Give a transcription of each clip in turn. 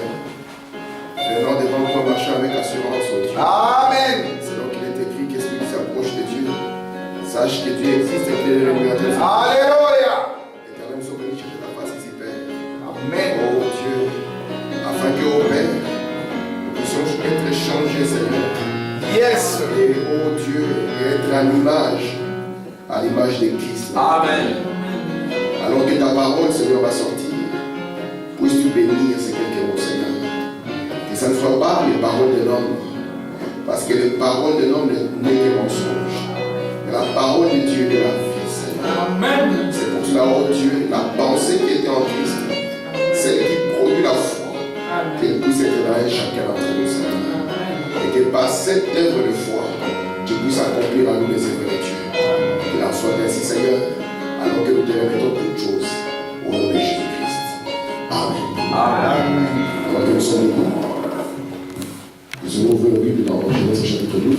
Seigneur. Venons devant toi, marchant avec assurance, oh Dieu. Amen. C'est donc qu'il est écrit que celui qui s'approche de Dieu, sache que Dieu existe et qu'il est rémunérateur. Alléluia. Éternel, nous sommes venus chercher ta face ici, Père. Amen. Oh Dieu, afin que, oh Père, nous puissions être changés, Seigneur. Yes. Et, oh Dieu, être à l'image de Christ. Amen. Alors que ta parole, Seigneur, va sortir, puisses-tu bénir ces quelques mots, Seigneur. Que ça ne soit pas les paroles de l'homme, parce que les paroles de l'homme n'est que mensonge. Mais la parole de Dieu est la vie, Seigneur. Amen. C'est pour cela, oh Dieu, la pensée qui était en Christ, celle qui produit la foi, qu'elle puisse être dans chacun d'entre nous, Seigneur. Et que par cette œuvre de foi, tu puisses accomplir en nous les œuvres de Dieu. Qu'il en soit ainsi, Seigneur, alors que nous te remettons toutes choses au nom de Jésus-Christ. Amen. Amen. Alors que nous sommes debout, nous allons ouvrir la Bible dans Genèse chapitre 12.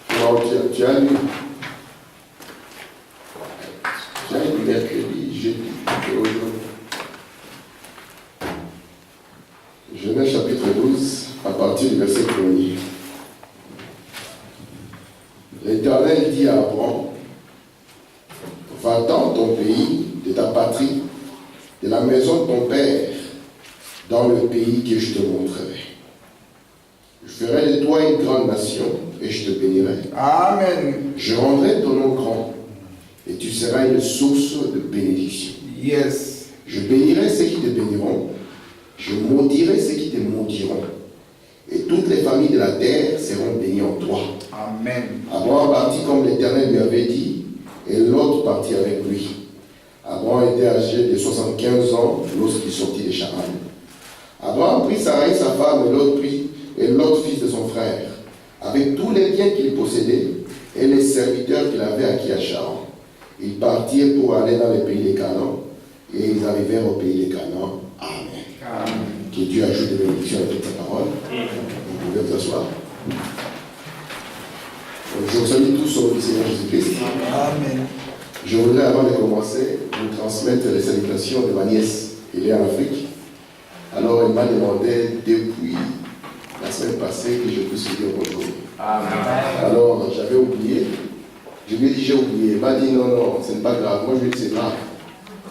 Alors, tu as lu mercredi, jeudi et aujourd'hui. Genèse chapitre 12, à partir du verset 1er. L'Éternel dit à Abraham, va-t'en ton pays, de ta patrie, de la maison de ton père, dans le pays que je te montrerai. Je ferai de toi une grande nation et je te bénirai. Amen. Je rendrai ton nom grand et tu seras une source de bénédiction. Yes. Je bénirai ceux qui te béniront, je maudirai ceux qui te maudiront. Et toutes les familles de la terre seront bénies en toi. Amen. Abraham partit comme l'Éternel lui avait dit, et Lot partit avec lui. Abraham était âgé de 75 ans lorsqu'il sortit de Charan. Abraham prit Sarai sa femme et Lot fils de son frère, avec tous les biens qu'il possédait et les serviteurs qu'il avait acquis à Charan. Ils partirent pour aller dans le pays de Canaan, et ils arrivèrent au pays de Canaan. Amen. Amen. Que Dieu ajoute des bénédictions à toute sa parole. Vous pouvez vous asseoir. Je vous salue tous au nom du Seigneur Jésus-Christ. Amen. Je voudrais, avant de commencer, vous transmettre les salutations de ma nièce. Elle est en Afrique. Alors, elle m'a demandé depuis la semaine passée que je puisse lui dire bonjour. Amen. Alors, j'avais oublié. Je lui ai dit, j'ai oublié. Elle m'a dit, non, non, ce n'est pas grave. Moi, je lui ai dit, c'est grave.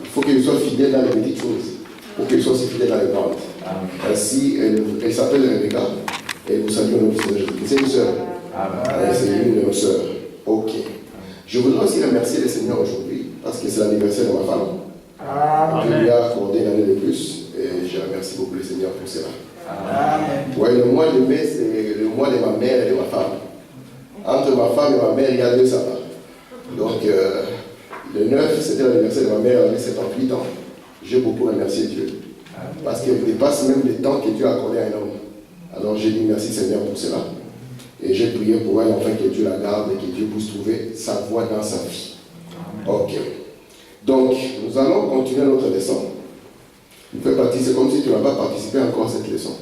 Il faut qu'elle soit fidèle dans les petites choses, pour qu'elle soit aussi fidèle dans les grandes. Ainsi, elle s'appelle Rebecca. Et vous saluez au nom du Seigneur Jésus-Christ. C'est une sœur. C'est une de nos sœurs. Ok. Je voudrais aussi remercier le Seigneur aujourd'hui, parce que c'est l'anniversaire de ma femme. Je lui ai accordé une année de plus, et je remercie beaucoup le Seigneur pour cela. Amen. Ouais, le mois de mai, c'est le mois de ma mère et de ma femme. Entre ma femme et ma mère, il y a 2 sabbats. Donc, le 9, c'était l'anniversaire de ma mère, elle avait 78 ans. J'ai beaucoup remercié Dieu. Parce qu'il dépasse même le temps que Dieu a accordé à un homme. Alors, j'ai dit merci Seigneur pour cela. Et j'ai prié pour elle, afin que Dieu la garde et que Dieu puisse trouver sa voie dans sa vie. Ok. Donc, nous allons continuer notre leçon. C'est comme si tu n'as pas participé encore à cette leçon.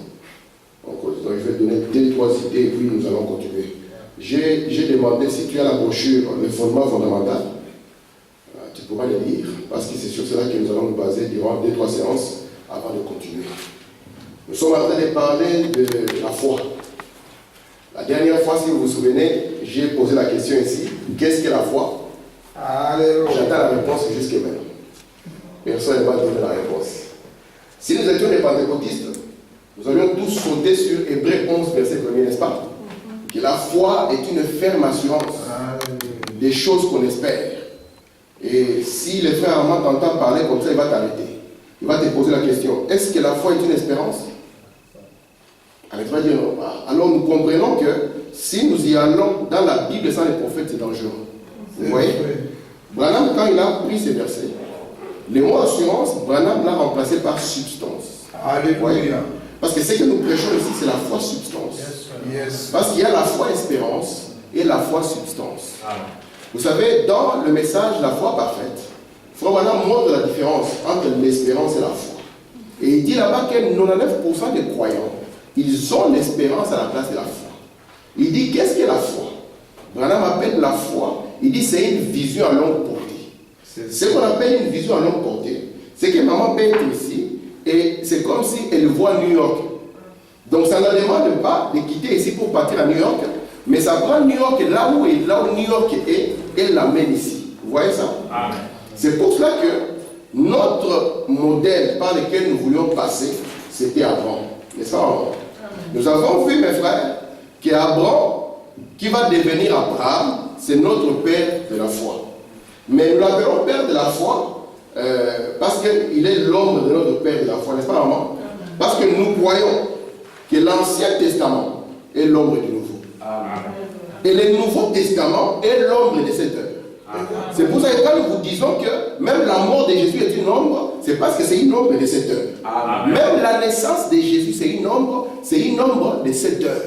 Donc, je vais donner 2-3 idées et puis nous allons continuer. J'ai demandé si tu as la brochure, le fondement fondamental, tu pourras le lire, parce que c'est sur cela que nous allons nous baser durant 2-3 séances avant de continuer. Nous sommes en train de parler de la foi. La dernière fois, si vous vous souvenez, j'ai posé la question ici, qu'est-ce que la foi? Alléluia. J'attends la réponse jusqu'à maintenant. Personne ne va donner la réponse. Si nous étions des pentecôtistes, nous allions tous sauter sur Hébreux 11, verset 1er, n'est-ce pas? Que la foi est une ferme assurance des choses qu'on espère. Et si le frère Armand t'entend parler comme ça, il va t'arrêter. Il va te poser la question, est-ce que la foi est une espérance? Alors tu vas dire non. Alors nous comprenons que si nous y allons dans la Bible sans les prophètes, c'est dangereux. Vous voyez? Branham, quand il a pris ces versets, le mot assurance, Branham l'a remplacé par substance. Alléluia. Parce que ce que nous prêchons ici, c'est la foi substance. Yes. Parce qu'il y a la foi espérance et la foi substance. Vous savez, dans le message la foi parfaite, Frère Branham montre la différence entre l'espérance et la foi. Et il dit là-bas que 99% des croyants, ils ont l'espérance à la place de la foi. Il dit, qu'est-ce que la foi? Branham appelle la foi, il dit c'est une vision à longue portée. Ce qu'on appelle une vision à longue portée, c'est que maman peut être ici et c'est comme si elle voit New York. Donc ça ne demande pas de quitter ici pour partir à New York, mais ça prend New York là où New York est, elle l'amène ici. Vous voyez ça? Amen. C'est pour cela que notre modèle par lequel nous voulions passer, c'était Abraham. N'est-ce pas? Nous avons vu, mes frères, qu'Abraham, qui va devenir Abraham, c'est notre père de la foi. Mais nous l'appelons père de la foi parce qu'il est l'homme de notre père de la foi, n'est-ce pas, maman? Parce que nous croyons que l'Ancien Testament est l'ombre du Nouveau. Amen. Et le Nouveau Testament est l'ombre de cette œuvre. C'est pour ça que quand nous vous disons que même la mort de Jésus est une ombre, c'est parce que c'est une ombre de cette œuvre. Même la naissance de Jésus, c'est une ombre de cette œuvre.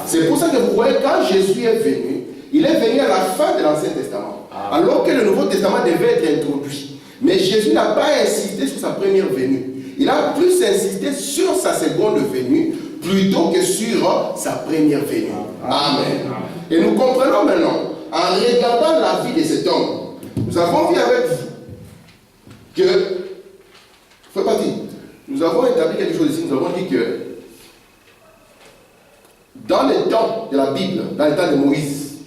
C'est pour ça que vous voyez, quand Jésus est venu, il est venu à la fin de l'Ancien Testament, alors que le Nouveau Testament devait être introduit. Mais Jésus n'a pas insisté sur sa première venue. Il a plus insisté sur sa seconde venue plutôt que sur sa première venue. Amen. Et nous comprenons maintenant, en regardant la vie de cet homme, nous avons vu avec vous que, faut pas dire, nous avons établi quelque chose ici, nous avons dit que dans le temps de la Bible, dans le temps de Moïse,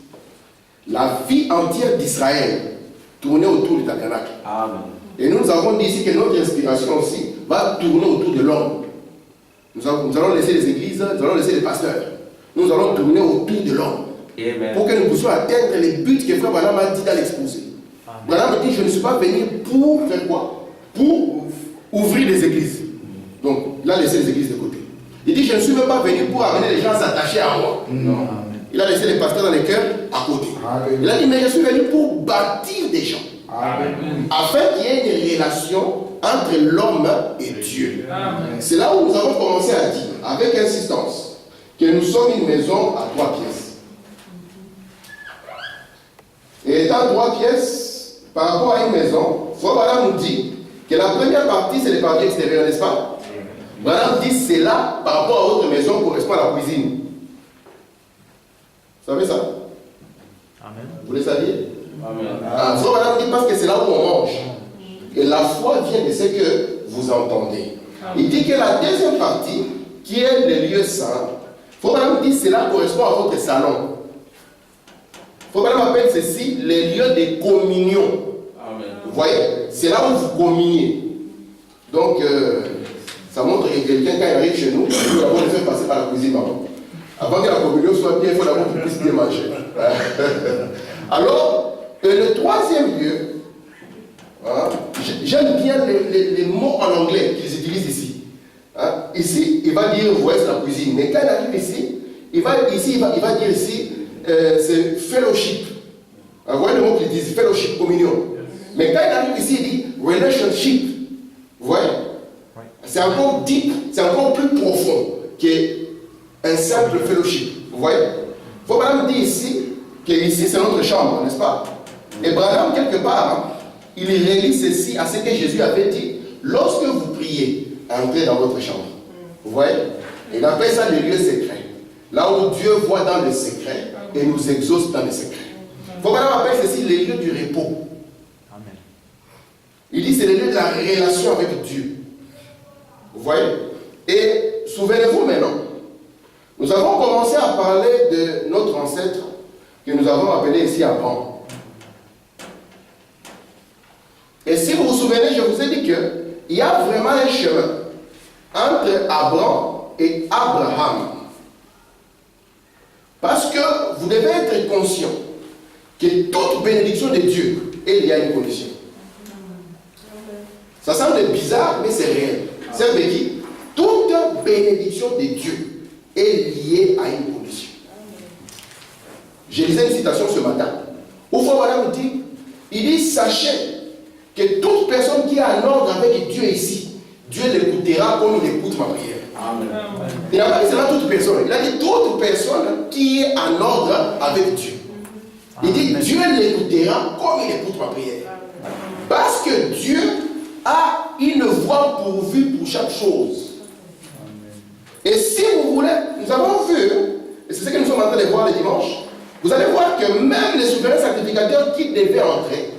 la vie entière d'Israël tournait autour du tabernacle. Amen. Et nous avons dit ici que notre inspiration aussi va tourner autour de l'homme. Nous allons laisser les églises, nous allons laisser les pasteurs. Nous allons tourner autour de l'homme. Pour que nous puissions atteindre les buts que Frère Branham a dit dans l'exposé. Branham dit, je ne suis pas venu pour faire quoi? Pour ouvrir les églises. Donc, il a laissé les églises de côté. Il dit, je ne suis même pas venu pour amener les gens à s'attacher à moi. Non. Il a laissé les pasteurs dans les cœurs à côté. Amen. Il a dit, mais je suis venu pour bâtir des gens. Amen. Afin qu'il y ait une relation entre l'homme et Dieu. C'est là où nous avons commencé à dire, avec insistance, que nous sommes une maison à 3 pièces. Et étant 3 pièces, par rapport à une maison, Frère Branham nous dit que la première partie, c'est les parties extérieures, n'est-ce pas? Branham dit c'est là, par rapport à votre maison, correspond à la cuisine. Vous savez ça? Amen. Vous le saviez? Amen. Frère Branham dit parce que c'est là où on mange. Et la foi vient de ce que vous entendez. Amen. Il dit que la deuxième partie, qui est le lieu saint, Frère Branham dit cela correspond à votre salon. Frère Branham appelle ceci les lieux de communion. Amen. Vous voyez, c'est là où vous communiez. Donc, ça montre que quelqu'un, quand il arrive chez nous, il faut d'abord le faire passer par la cuisine, maman. Avant que la communion soit bien, il faut d'abord qu'il puisse bien manger. Alors, le troisième lieu, hein, j'aime bien les mots en anglais qu'ils utilisent ici. Hein, ici, il va dire, vous voyez, c'est la cuisine. Mais quand il arrive ici, il va dire ici, c'est fellowship. Vous voyez le mot qu'ils disent, fellowship, communion. Mais quand il arrive ici, il dit relationship. Vous voyez? C'est encore deep, c'est encore plus profond qu'un simple fellowship. Vous voyez? Il faut Branham dire ici que ici c'est notre chambre, n'est-ce pas? Et Branham, quelque part, il relie ceci à ce que Jésus avait dit. Lorsque vous priez, entrez dans votre chambre. Vous voyez? Il appelle ça les lieux secrets. Là où Dieu voit dans le secret et nous exauce dans le secret. Il faut Branham appelle ceci les lieux du repos. Amen. Il dit c'est les lieux de la relation avec Dieu. Vous voyez? Et souvenez-vous maintenant, nous avons commencé à parler de notre ancêtre que nous avons appelé ici Abraham. Et si vous vous souvenez, je vous ai dit qu'il y a vraiment un chemin entre Abraham et Abraham. Parce que vous devez être conscient que toute bénédiction de Dieu, il y a une condition. Ça semble bizarre, mais c'est réel. C'est vrai que toute bénédiction de Dieu est liée à une condition. Je lisais une citation ce matin où Frère Branham dit, il dit, sachez que toute personne qui est en ordre avec Dieu ici, Dieu l'écoutera comme il écoute ma prière. Amen. Il n'a pas dit seulement toute personne, il a dit toute personne qui est en ordre avec Dieu. Il dit, Dieu l'écoutera comme il écoute ma prière. Parce que Dieu a une voie pourvue pour chaque chose. Et si vous voulez, nous avons vu, et c'est ce que nous sommes en train de voir le dimanche, vous allez voir que même les souverains sacrificateurs qui devaient entrer,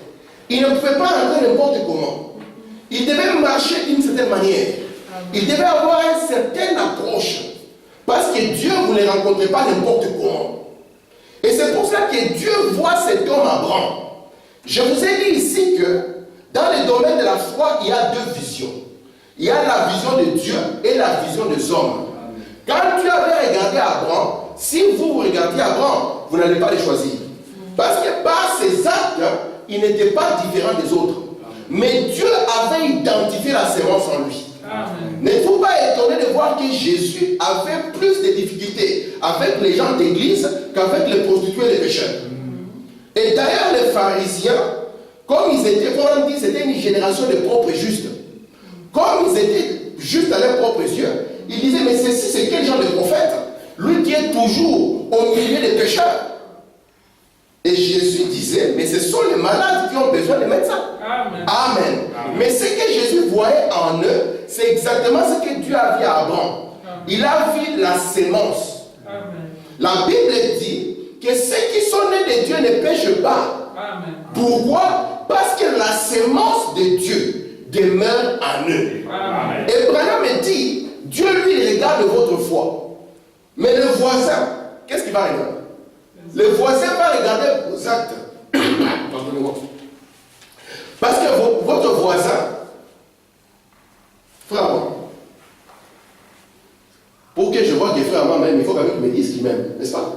ils ne pouvaient pas entrer n'importe comment. il devait marcher d'une certaine manière. Il devait avoir une certaine approche. Parce que Dieu, vous ne les rencontrez pas n'importe comment. Et c'est pour ça que Dieu voit cet homme Abraham. Je vous ai dit ici que dans le domaine de la foi, il y a deux visions. Il y a la vision de Dieu et la vision des hommes. Quand Dieu avait regardé Abraham, si vous regardez Abraham, vous n'allez pas les choisir. Parce que par ses actes, il n'était pas différent des autres. Mais Dieu avait identifié la sémence en lui. N'êtes-vous pas étonné de voir que Jésus avait plus de difficultés avec les gens d'église qu'avec les prostituées et les pécheurs. Et d'ailleurs, les pharisiens, comme ils étaient, comme on dit, c'était une génération de propres justes. Comme ils étaient justes à leurs propres yeux, ils disaient, mais ceci, c'est quel genre de prophète? Lui qui est toujours au milieu des pécheurs. Et Jésus disait, mais ce sont les malades qui ont besoin de médecins. Amen. Amen. Mais ce que Jésus voyait en eux, c'est exactement ce que Dieu a vu à Abraham. Il a vu la sémence. Amen. La Bible dit que ceux qui sont nés de Dieu ne pêchent pas. Amen. Pourquoi? Parce que la sémence de Dieu demeure en eux. Amen. Et Branham dit, Dieu lui regarde votre foi. Mais le voisin, qu'est-ce qu'il va regarder? Le voisin va regarder vos actes. Pardonnez-moi. Parce que votre voisin, frère, pour que je vois que frère m'aime, il faut quand même qu'il me dise qu'il m'aime, n'est-ce pas?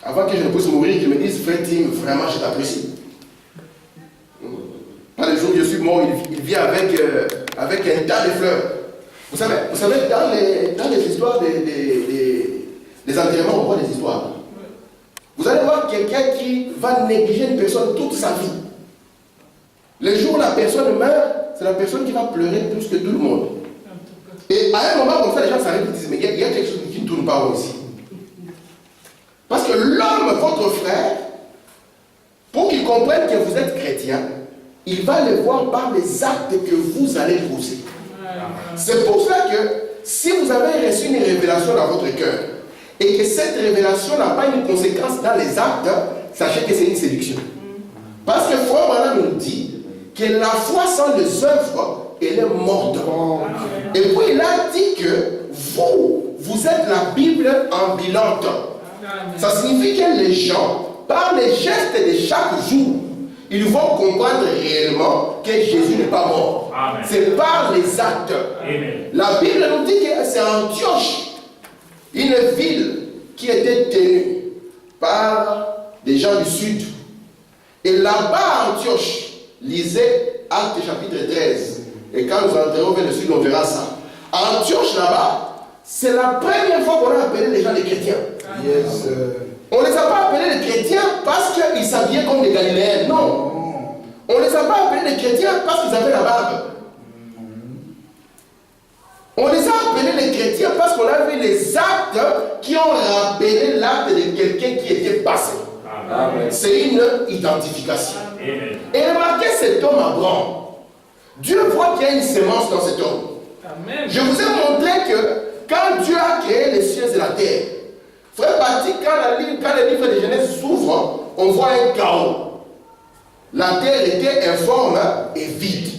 Avant que je ne puisse mourir, qu'il me dise, frère Tim, vraiment je t'apprécie. Pas le jour où je suis mort, il vient avec un tas de fleurs. Vous savez dans les histoires des enterrements, on voit des histoires. Vous allez voir quelqu'un qui va négliger une personne toute sa vie. Le jour où la personne meurt, c'est la personne qui va pleurer plus que tout le monde. Et à un moment comme ça, les gens s'arrêtent et disent, mais il y a quelque chose qui ne tourne pas rond ici. Parce que l'homme, votre frère, pour qu'il comprenne que vous êtes chrétien, il va le voir par les actes que vous allez poser. C'est pour ça que si vous avez reçu une révélation dans votre cœur, et que cette révélation n'a pas une conséquence dans les actes, sachez que c'est une séduction. Parce que Frère Branham nous dit que la foi sans les œuvres, elle est morte. Et puis il a dit que vous êtes la Bible ambulante. Ça signifie que les gens, par les gestes de chaque jour, ils vont comprendre réellement que Jésus n'est pas mort. C'est par les actes. Amen. La Bible nous dit que c'est Antioche, une ville qui était tenue par des gens du sud. Et là-bas à Antioche, lisez Actes chapitre 13. Et quand nous entrerons vers le sud, on verra ça. À Antioche là-bas, c'est la première fois qu'on a appelé les gens des chrétiens. Yes. On ne les a pas appelés les chrétiens parce qu'ils s'habillaient comme des Galiléens. Non. On ne les a pas appelés les chrétiens parce qu'ils avaient la barbe. On les a appelés les chrétiens parce qu'on a vu les actes qui ont rappelé l'acte de quelqu'un qui était passé. C'est une identification. Amen. Et remarquez cet homme Abraham. Dieu voit qu'il y a une sémence dans cet homme. Amen. Je vous ai montré que quand Dieu a créé les cieux et la terre, frère Baptiste, quand le livre de Genèse s'ouvre, on voit un chaos. La terre était informe et vide.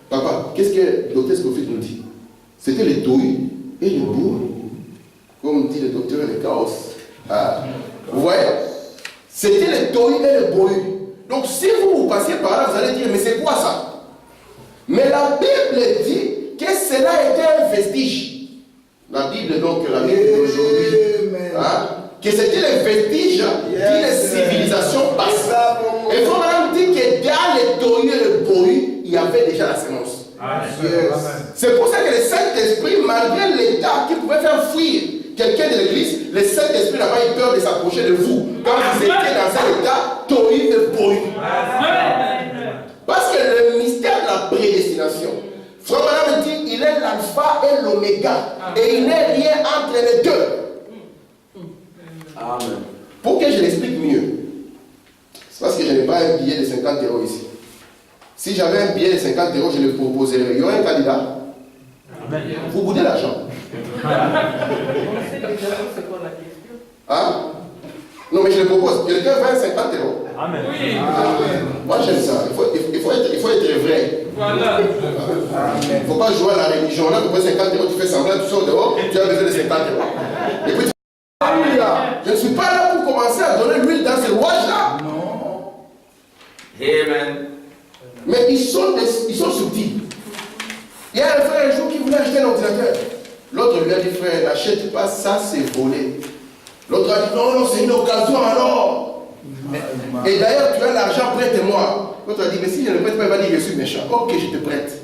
Papa, qu'est-ce que le docteur Scofield nous dit? C'était le tohu et le boum. Comme dit le docteur, le chaos. Vous voyez? C'était le tohu et le bohu. Donc si vous passez par là, vous allez dire, mais c'est quoi ça? Mais la Bible dit que cela était un vestige. La Bible, donc, la Bible d'aujourd'hui. Que c'était le vestige d'une civilisation passée. Et il faut même dire que dans le tohu et le bohu, il y avait déjà la sémence. C'est pour ça que le Saint-Esprit, malgré l'état qui pouvait faire fuir quelqu'un de l'église, le Saint-Esprit n'a pas eu peur de s'approcher de vous quand vous étiez dans un état tohu et bohu. Parce que le mystère de la prédestination, Frère Branham dit, il est l'alpha et l'oméga, et il n'est rien entre les deux. Amen. Pour que je l'explique mieux, c'est parce que je n'ai pas un billet de 50 € ici. Si j'avais un billet de 50 €, je le proposerais. Il y aurait un candidat. Amen. Vous boudez l'argent. On sait déjà c'est quoi la question. Hein? Non, mais je le propose. Quelqu'un veut 50 €. Amen. Oui. Amen. Moi, j'aime ça. il faut être vrai. Voilà. Il ne faut pas jouer à la religion. Là, tu prends 50 €, tu fais semblant, tu sors dehors, tu as besoin de 50 €. Et puis, je ne suis pas là pour commencer à donner l'huile dans ces rouages-là. Non. Amen. Mais ils sont subtils. Il y a un frère un jour qui voulait acheter un ordinateur. L'autre lui a dit, frère, n'achète pas ça, c'est volé. L'autre a dit, non, c'est une occasion alors. Et d'ailleurs, tu as l'argent, prête-moi. L'autre a dit, mais si je ne prête pas, il va dire, je suis méchant. Ok, je te prête.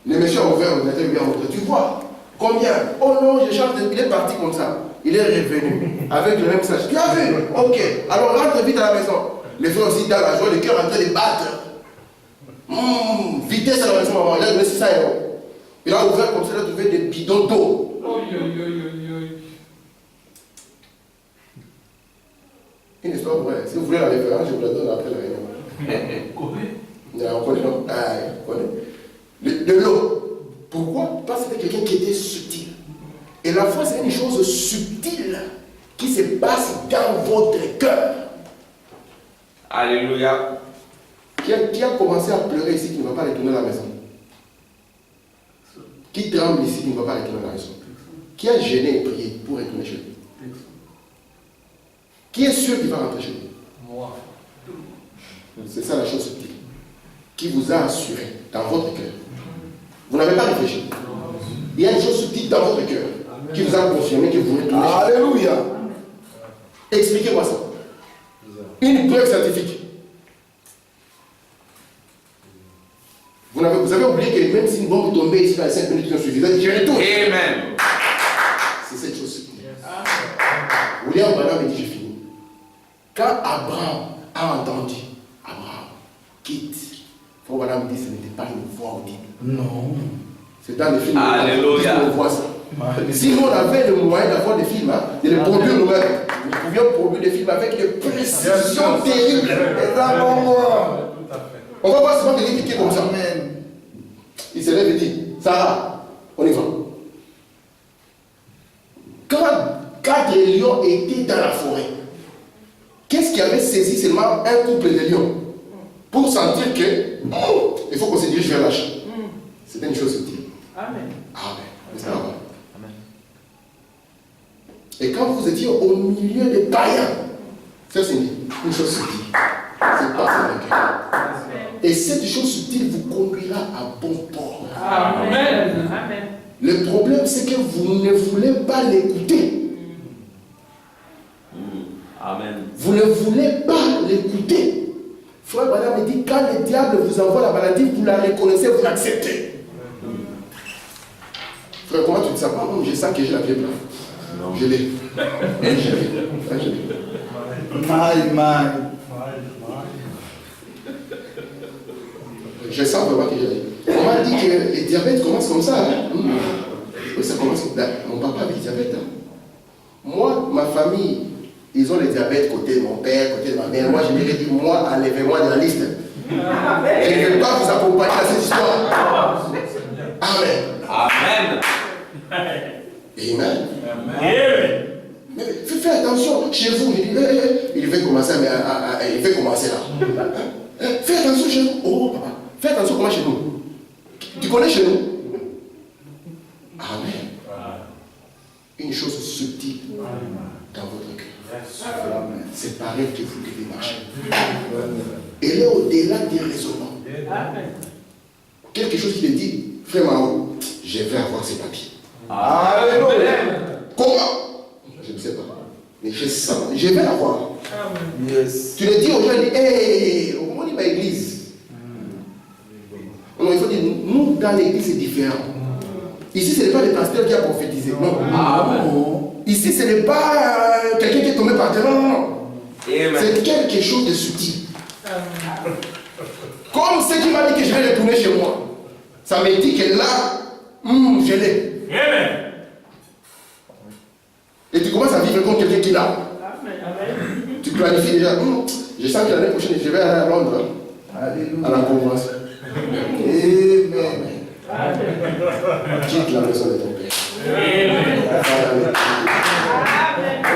Le méchant a ouvert l'ordinateur, il lui a montré, tu vois, combien? Oh non, je change, il est parti comme ça. Il est revenu avec le même message. Tu as vu? Ok, alors rentre vite à la maison. Les frères aussi dans la joie, le cœur en train de battre. Vitesse à la maison, maman, il a donné 600 €. Il a ouvert comme ça, il a trouvé des bidons d'eau. Une histoire vraie. Si vous voulez la référence, je vous la donne après la réunion. On connaît, non? On connaît. De l'eau. Pourquoi? Parce que c'était quelqu'un qui était subtil. Et la foi, c'est une chose subtile qui se passe dans votre cœur. Alléluia. Qui a commencé à pleurer ici, qui ne va pas retourner à la maison? Qui tremble ici, qui ne va pas retourner à la maison? Qui a gêné et prié pour retourner chez lui? Qui est sûr qu'il va rentrer chez lui? Moi. C'est ça la chose subtile. Qui vous a assuré dans votre cœur. Vous n'avez pas réfléchi. Il y a une chose subtile dans votre cœur qui vous a confirmé que vous retournez chez lui. Alléluia. Expliquez-moi ça. Une preuve scientifique. Vous avez oublié que même si une bombe tombait ici dans les 5 minutes qui ont suivi, vous allez dire tout. Amen. C'est cette chose subtile. William Branham me dit, j'ai fini. Quand Abraham a entendu, Abraham, quitte. Frère Branham dit, ce n'était pas une voix audible. Non. C'est dans les films. Alléluia. On voit ça. Si nous on avait le moyen d'avoir des films, de les produire nous-mêmes, nous pouvions produire des films avec des précisions terribles. On va voir souvent quelqu'un qui est comme ça. Il se lève et dit, Sarah, on y va. Quand 4 lions étaient dans la forêt, qu'est-ce qui avait saisi seulement un couple de lions pour sentir que il faut qu'on se dirige vers l'âge? C'était une chose subtile. Amen. Amen. Et quand vous étiez au milieu des païens, ça c'est une chose subtile. C'est pas ça. Et cette chose subtile vous conduira à bon port. Amen. Le problème, c'est que vous ne voulez pas l'écouter. Amen. Vous ne voulez pas l'écouter. Frère Branham me dit, quand le diable vous envoie la maladie, vous la reconnaissez, vous l'acceptez. Frère, comment tu dis ça? Je sens que j'ai la pied pleine. Non. Je l'ai. Je sens vraiment que je l'ai. On m'a dit que le diabète commence comme ça. Oui, ça commence comme ça. Mon papa avait le diabète. Moi, ma famille, ils ont le diabète côté de mon père, côté de ma mère. Moi, je me dis, moi, enlevez-moi de la liste. Je ne vais pas vous accompagner à cette histoire. Amen. Amen. Amen. Mais faites attention, chez vous, il fait commencer là. Fais attention chez nous. Oh, papa, fais attention comment chez nous. Tu connais chez nous? Amen. Une chose subtile dans votre cœur. C'est par elle que vous devez marcher. Elle est au-delà des raisonnements. Quelque chose qui te dit, frère Mao, je vais avoir ces papiers. Alléluia. Comment? Je ne sais pas. Mais je sens, je vais l'avoir. Yes. Tu le dis aux gens, hé, on dit ma église. Non, il faut dire, nous, dans l'église, c'est différent. Ici, ce n'est pas le pasteur qui a prophétisé. Non. Ici, ce n'est pas quelqu'un qui est tombé par terre. Non. C'est quelque chose de subtil. Comme ce qui m'a dit que je vais retourner chez moi. Ça me dit que là, je l'ai. Et tu commences à vivre comme quelqu'un qui l'a. Tu planifies déjà. Je sens que l'année prochaine, je vais aller à Londres. À la convention. Amen. Quitte la maison de ton père.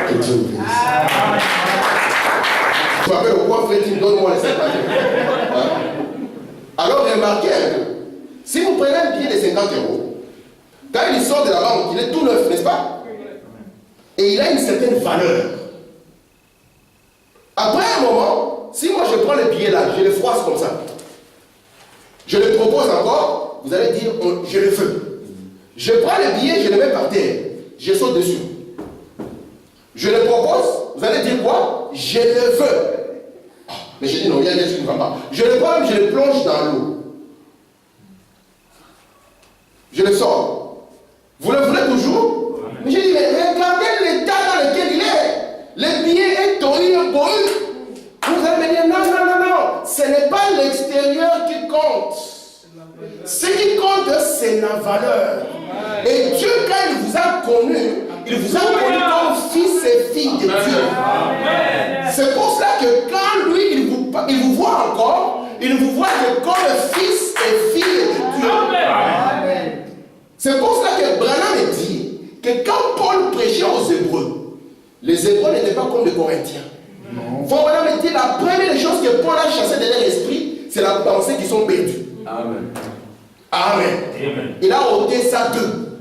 Que Dieu vous bénisse. Tu m'appelles au coin, frère, tu me donnes moi les 5 papiers. remarquez un peu. Si vous prenez un billet de 50 €, quand il sort de la banque, il est tout neuf, n'est-ce pas? Et il a une certaine valeur. Après un moment, si moi je prends le billet là, je le froisse comme ça, je le propose encore, vous allez dire, je le veux. Je prends le billet, je le mets par terre, je saute dessus. Je le propose, vous allez dire quoi? Je le veux. Mais je dis non, il y a des choses qui ne vont pas. Je le prends, je le plonge dans l'eau. Je le sors. Vous le voulez toujours? Mais je dis, mais regardez l'état dans lequel il est. Le billet est tohu bohu. Vous allez me dire, non, non, non, non. Ce n'est pas l'extérieur qui compte. Ce qui compte, c'est la valeur. Et Dieu, quand il vous a connu, il vous a connu comme fils et filles de Dieu. C'est pour cela que quand lui, il vous voit encore, il vous voit comme fils et filles de Dieu. C'est pour cela que Branham dit que quand Paul prêchait aux Hébreux, les Hébreux n'étaient pas comme les Corinthiens. Branham dit la première chose que Paul a chassée de leur esprit, c'est la pensée qu'ils sont perdus. Amen. Amen. Amen. Il a ôté ça d'eux.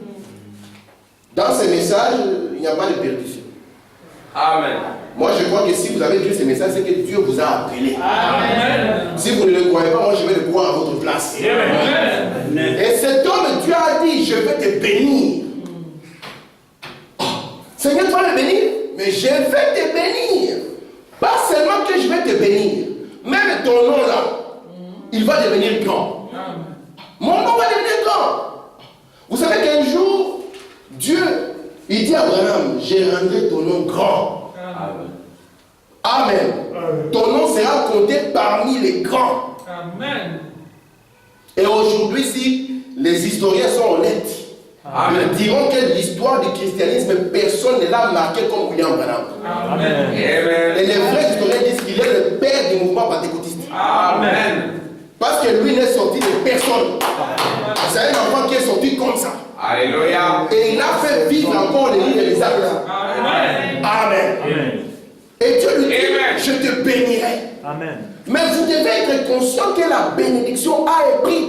Dans ces messages, il n'y a pas de perdition. Amen. Moi, je crois que si vous avez lu ces messages, c'est que Dieu vous a appelé. Amen. Si vous ne le croyez pas, moi, je vais le croire à votre place. Amen. Et cet homme, Dieu a dit, je vais te bénir. Oh, Seigneur, tu vas me bénir? Mais je vais te bénir. Pas seulement que je vais te bénir. Même ton nom là, il va devenir grand. Mon nom va devenir grand. Vous savez qu'un jour, Dieu, il dit à Abraham, je rendrai ton nom grand. Amen. Amen. Ton nom sera compté parmi les grands. Amen. Et aujourd'hui, si les historiens sont honnêtes, ils diront que l'histoire du christianisme, personne ne l'a marqué comme William Branham. Amen. Et les vrais historiens disent qu'il est le père du mouvement pentecôtiste. Amen. Parce que lui n'est sorti de personne. C'est un enfant qui est sorti comme ça. Alléluia. Et il a fait vivre encore les lignes des actes. Amen. Amen. Amen. Et Dieu lui dit, je te bénirai. Amen. Mais vous devez être conscient que la bénédiction a un prix.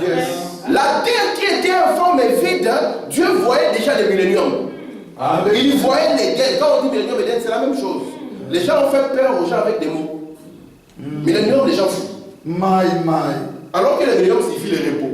Yes. La terre qui était en forme vide, Dieu voyait déjà le millénium. Il voyait les guerres. Quand on dit millénium, c'est la même chose. Les gens ont fait peur aux gens avec des mots. Millénium, les gens font. Alors que le millénium signifie le repos.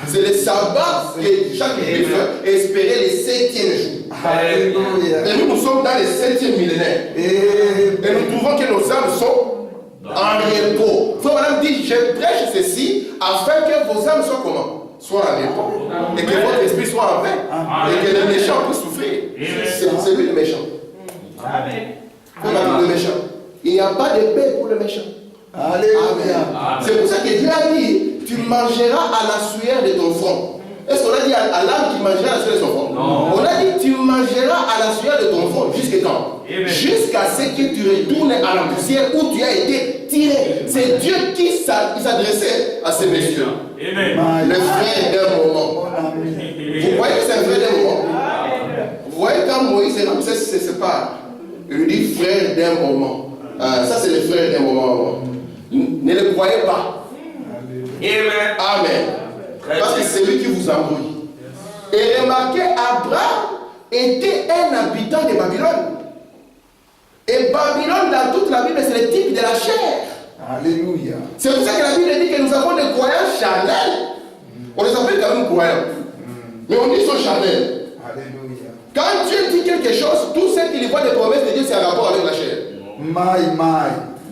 C'est le sabbat que chaque juif espérait le 7e jour. Alléluia. Et nous sommes dans le 7e millénaire. Et nous trouvons que nos âmes sont en repos. Frère Madame dit, je prêche ceci afin que vos âmes soient comment? Soient en repos. Et que votre esprit soit en paix. Et que le méchant puisse souffrir. C'est lui le méchant. Amen. Le méchant. Il n'y a pas de paix pour le méchant. Alléluia. C'est pour ça que Dieu a dit, tu mangeras à la sueur de ton front. Est-ce qu'on a dit à l'âme qui mangera à la sueur de son front? Non. On a dit, tu mangeras à la sueur de ton front. Jusqu'à quand? Jusqu'à ce que tu retournes à la poussière où tu as été tiré. C'est Dieu qui s'adressait à ces messieurs. Le frère d'un moment. Vous voyez que c'est un frère d'un moment? Vous voyez quand Moïse et Ramsès se séparent, il dit frère d'un moment. Ça c'est le frère d'un moment. Ne le croyez pas. Amen. Amen. Parce que c'est lui qui vous embrouille. Et remarquez, Abraham était un habitant de Babylone. Et Babylone, dans toute la Bible, c'est le type de la chair. Alléluia. C'est pour ça que la Bible dit que nous avons des croyants charnels. On les appelle quand même croyants. Mais on dit qu'ils sont charnels. Alléluia. Quand Dieu dit quelque chose, tout ce qu'il voit des promesses de Dieu, c'est en rapport avec la chair.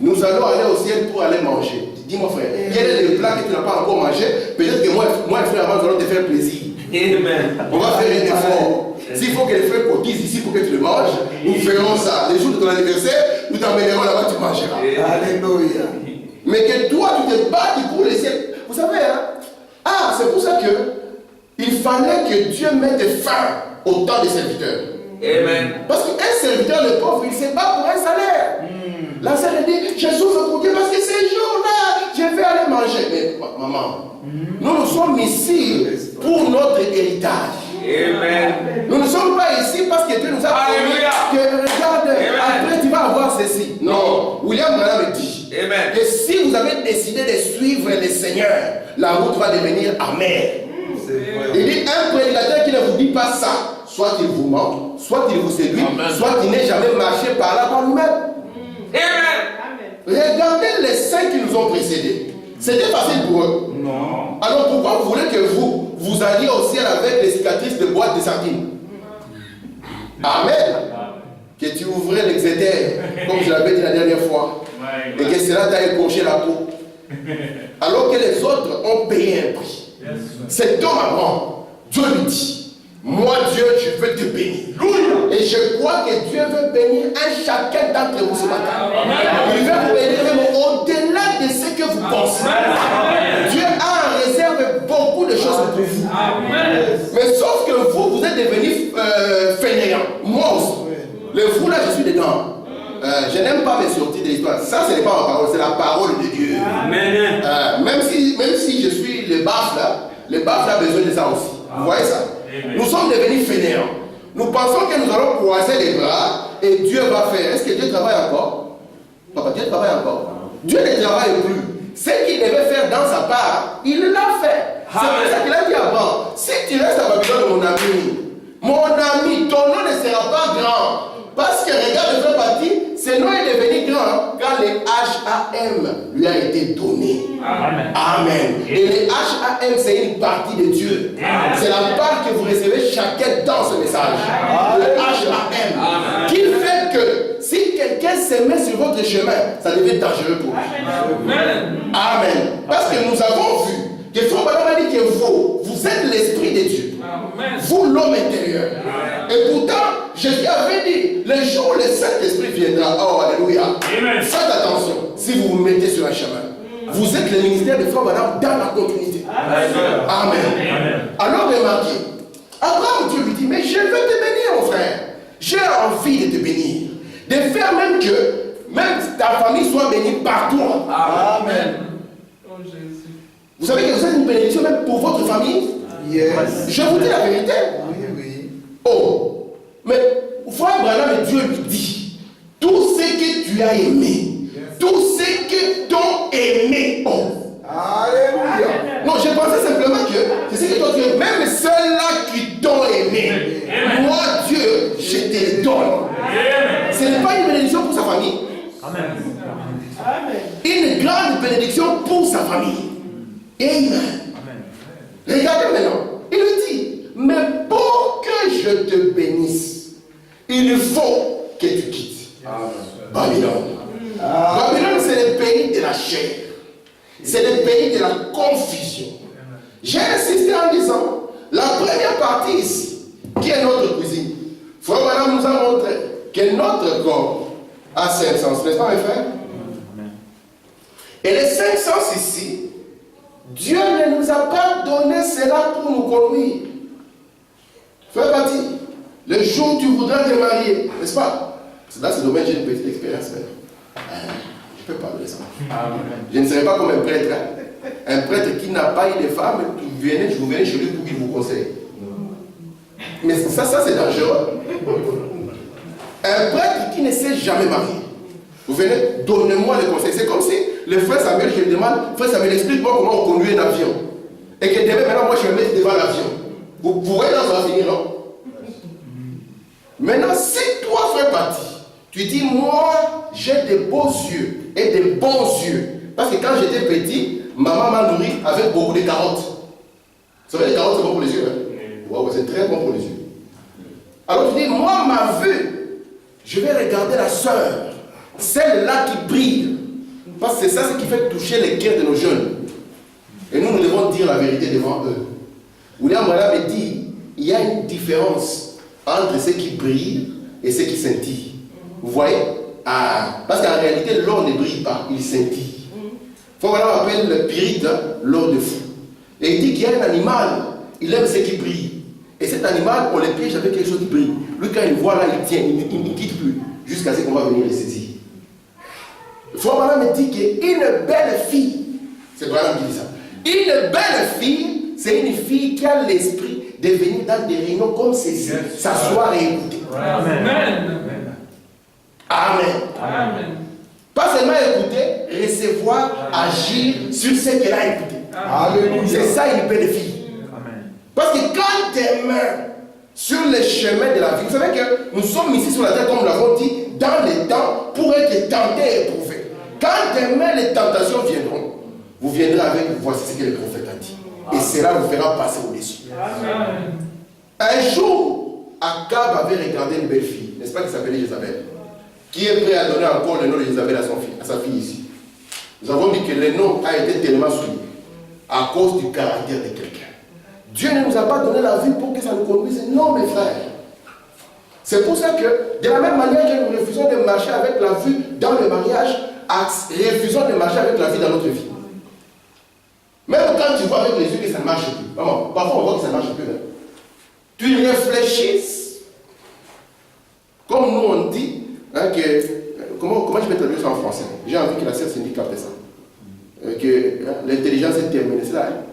Nous allons aller au ciel pour aller manger. Dis-moi frère, quel est le plat que tu n'as pas encore mangé? Peut-être que moi et frère, avant, nous allons te faire plaisir. Amen. On va faire un effort. S'il faut que les frères cotisent ici pour que tu le manges, nous ferons ça. Le jour de ton anniversaire, nous t'emmènerons là-bas, tu mangeras. Alléluia. Mais que toi, tu te bats pour le ciel. Vous savez, hein? C'est pour ça que il fallait que Dieu mette fin au temps des serviteurs. Amen. Parce qu'un serviteur, le pauvre, il ne se bat pour un salaire. La sœur dit, je souffre pour Dieu parce que ces jours-là, je vais aller manger. Mais maman, nous sommes ici pour notre héritage. Amen. Nous ne sommes pas ici parce que Dieu nous a promis que regarde, après tu vas avoir ceci. Non. William Branham dit Amen. que si vous avez décidé de suivre le Seigneur, la route va devenir amère. C'est vrai. Il dit un prédicateur qui ne vous dit pas ça, soit il vous ment, soit il vous séduit, Amen. soit il n'est jamais marché par là par lui-même. Amen. Regardez les saints qui nous ont précédés. C'était facile pour eux. Non. Alors pourquoi vous voulez que vous alliez au ciel avec les cicatrices de boîte de sardines? Amen. Que tu ouvrais l'exéter, comme je l'avais dit la dernière fois, et que cela t'a écorché la peau. Alors que les autres ont payé un prix. Cet homme avant, Dieu lui dit, moi Dieu, je veux te bénir. Et je crois que Dieu veut bénir un chacun d'entre vous ce matin. Il veut vous bénir même au-delà de ce que vous pensez. Dieu a en réserve beaucoup de choses pour vous. Mais sauf que vous êtes devenus fainéants. Moi aussi. Le vous là, je suis dedans. Je n'aime pas mes sorties de l'histoire. Ça, ce n'est pas ma parole, c'est la parole de Dieu. Amen. Même si je suis le baf là a besoin de ça aussi. Vous voyez ça? Nous sommes devenus fainéants. Nous pensons que nous allons croiser les bras et Dieu va faire. Est-ce que Dieu travaille encore? Papa, Dieu travaille encore. Dieu ne travaille plus. Ce qu'il devait faire dans sa part, il l'a fait. C'est pour ça qu'il a dit avant, si tu restes à Babylone, mon ami, ton nom ne sera pas grand. Parce que regarde le frère Baptiste, ce nom est devenu grand quand le HAM lui a été donné. Amen. Amen. Et le HAM, c'est une partie de Dieu. C'est la part que vous recevez chacun dans ce message. Le HAM. Qui fait que si quelqu'un se met sur votre chemin, ça devient dangereux pour vous. Amen. Parce que nous avons vu que Frère Branham a dit que vous êtes l'esprit de Dieu. Vous, l'homme intérieur. Et pourtant, Jésus avait dit, le jour où le Saint-Esprit viendra, oh alléluia, faites attention, si vous vous mettez sur un chemin, vous êtes le ministère de Frère Branham dans la continuité. Amen. Alors remarquez, Abraham, Dieu lui dit, mais je veux te bénir mon frère, j'ai envie de te bénir, de faire même que même ta famille soit bénie par toi. Amen. Vous savez que vous êtes une bénédiction même pour votre famille. Yes. Je vous dis la vérité. Oui. Oh, mais Frère Branham, Dieu lui dit, tout ce que tu as aimé, tout ce que t'ont aimé, oh. Alléluia. Non, je pensais simplement que c'est ce que toi tu aimes, même ceux-là qui t'ont aimé, moi Dieu, je te le donne. Ce n'est pas une bénédiction pour sa famille. Une grande bénédiction pour sa famille. Amen. Regardez maintenant, il lui dit, mais pour que je te bénisse, il faut que tu quittes Babylone. Babylone, c'est le pays de la chair. C'est le pays de la confusion. J'ai insisté en disant, la première partie ici, qui est notre cuisine, Frère Branham nous a montré que notre corps a 5 sens, n'est-ce pas mes frères? Et les 5 sens ici, Dieu ne nous a pas donné cela pour nous conduire. Frère Baptiste, le jour où tu voudras te marier, n'est-ce pas? Là, c'est le domaine, j'ai une petite expérience maintenant. Je peux parler de ça. Je ne serai pas comme un prêtre. Hein? Un prêtre qui n'a pas eu de femme, vous venez chez lui pour qu'il vous conseille. Mais ça c'est dangereux. Un prêtre qui ne s'est jamais marié. Vous venez, donnez-moi le conseil. C'est comme si le frère Samuel, je lui demande, frère Samuel, explique-moi comment on conduit un avion. Et que demain, maintenant, moi, je me mets devant l'avion. Vous voyez là, ça va finir, non? Maintenant, si toi, frère Pati, tu dis, moi, j'ai de beaux yeux et de bons yeux. Parce que quand j'étais petit, maman m'a nourri avec beaucoup de carottes. Vous savez, les carottes, c'est bon pour les yeux. Hein? Wow, c'est très bon pour les yeux. Alors tu dis, moi, ma vue, je vais regarder la sœur. Celle-là qui brille. Parce que c'est ça ce qui fait toucher les cœurs de nos jeunes. Et nous devons dire la vérité devant eux. William Branham dit, il y a une différence entre ce qui brille et ce qui scintille. Vous voyez? Parce qu'en réalité, l'or ne brille pas, il scintille. Frère Branham appelle le pyrite l'or de fou. Et il dit qu'il y a un animal, il aime ce qui brille. Et cet animal, on le piège avec quelque chose qui brille. Lui, quand il voit là, il tient, il ne quitte plus. Jusqu'à ce qu'on va venir le saisir. Frère Branham dit qu'une belle fille, c'est Branham qui dit ça, une belle fille, c'est une fille qui a l'esprit de venir dans des réunions comme ceci, s'asseoir et écouter. Amen. Amen. Amen. Pas seulement écouter, recevoir, agir sur ce qu'elle a écouté. Alléluia. C'est ça une belle fille. Parce que quand tes mains sur les chemins de la vie, vous savez que nous sommes ici sur la terre, comme nous l'avons dit, dans les temps pour être tentés et éprouvés. Quand demain les tentations viendront, vous viendrez avec voici ce que le prophète a dit. Et cela vous fera passer au-dessus. Un jour, Akab avait regardé une belle fille, n'est-ce pas, qui s'appelait Jézabel, qui est prêt à donner encore le nom de Jézabel à sa fille ici. Nous avons dit que le nom a été tellement souligné à cause du caractère de quelqu'un. Dieu ne nous a pas donné la vie pour que ça nous conduise. Non, mes frères. C'est pour ça que, de la même manière que nous refusons de marcher avec la vie dans le mariage, refusons de marcher avec la vie dans notre vie. Même quand tu vois avec les yeux que ça ne marche plus. Maman, parfois on voit que ça ne marche plus. Hein. Tu réfléchisses, comme nous on dit, hein, que, comment je peux traduire ça en français? J'ai envie que la sœur Cindy capte ça. Que hein, l'intelligence est terminée, c'est là. Hein?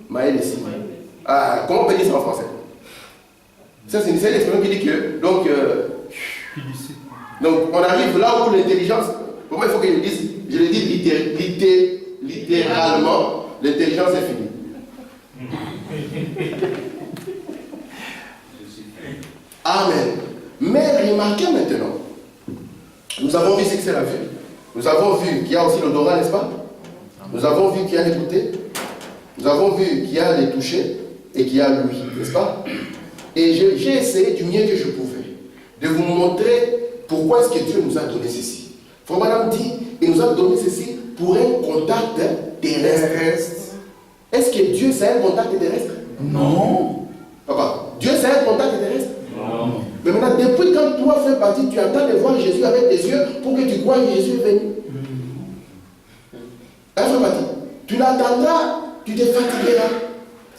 Maël ici. Ah, comment on peut dire ça en français? Ça, c'est l'expression qui dit que, donc on arrive là où l'intelligence, pour moi il faut que je le dise, je le dis littéralement, l'intelligence est finie. Amen. Mais remarquez maintenant, nous avons vu ce que c'est la vue. Nous avons vu qu'il y a aussi l'odorat, n'est-ce pas? Nous avons vu qu'il y a l'écouter. Nous avons vu qu'il y a les toucher et qu'il y a lui, n'est-ce pas? Et j'ai essayé du mieux que je pouvais de vous montrer pourquoi est-ce que Dieu nous a donné ceci. Frère Madame dit, il nous a donné ceci pour un contact terrestre. Est-ce que Dieu c'est un contact terrestre? Non. Papa, Dieu c'est un contact terrestre? Non. Mais maintenant, depuis quand toi fais partie, tu attends de voir Jésus avec tes yeux pour que tu crois que Jésus est venu. Hein, frère Mathieu? Tu l'attendras, tu te fatigueras.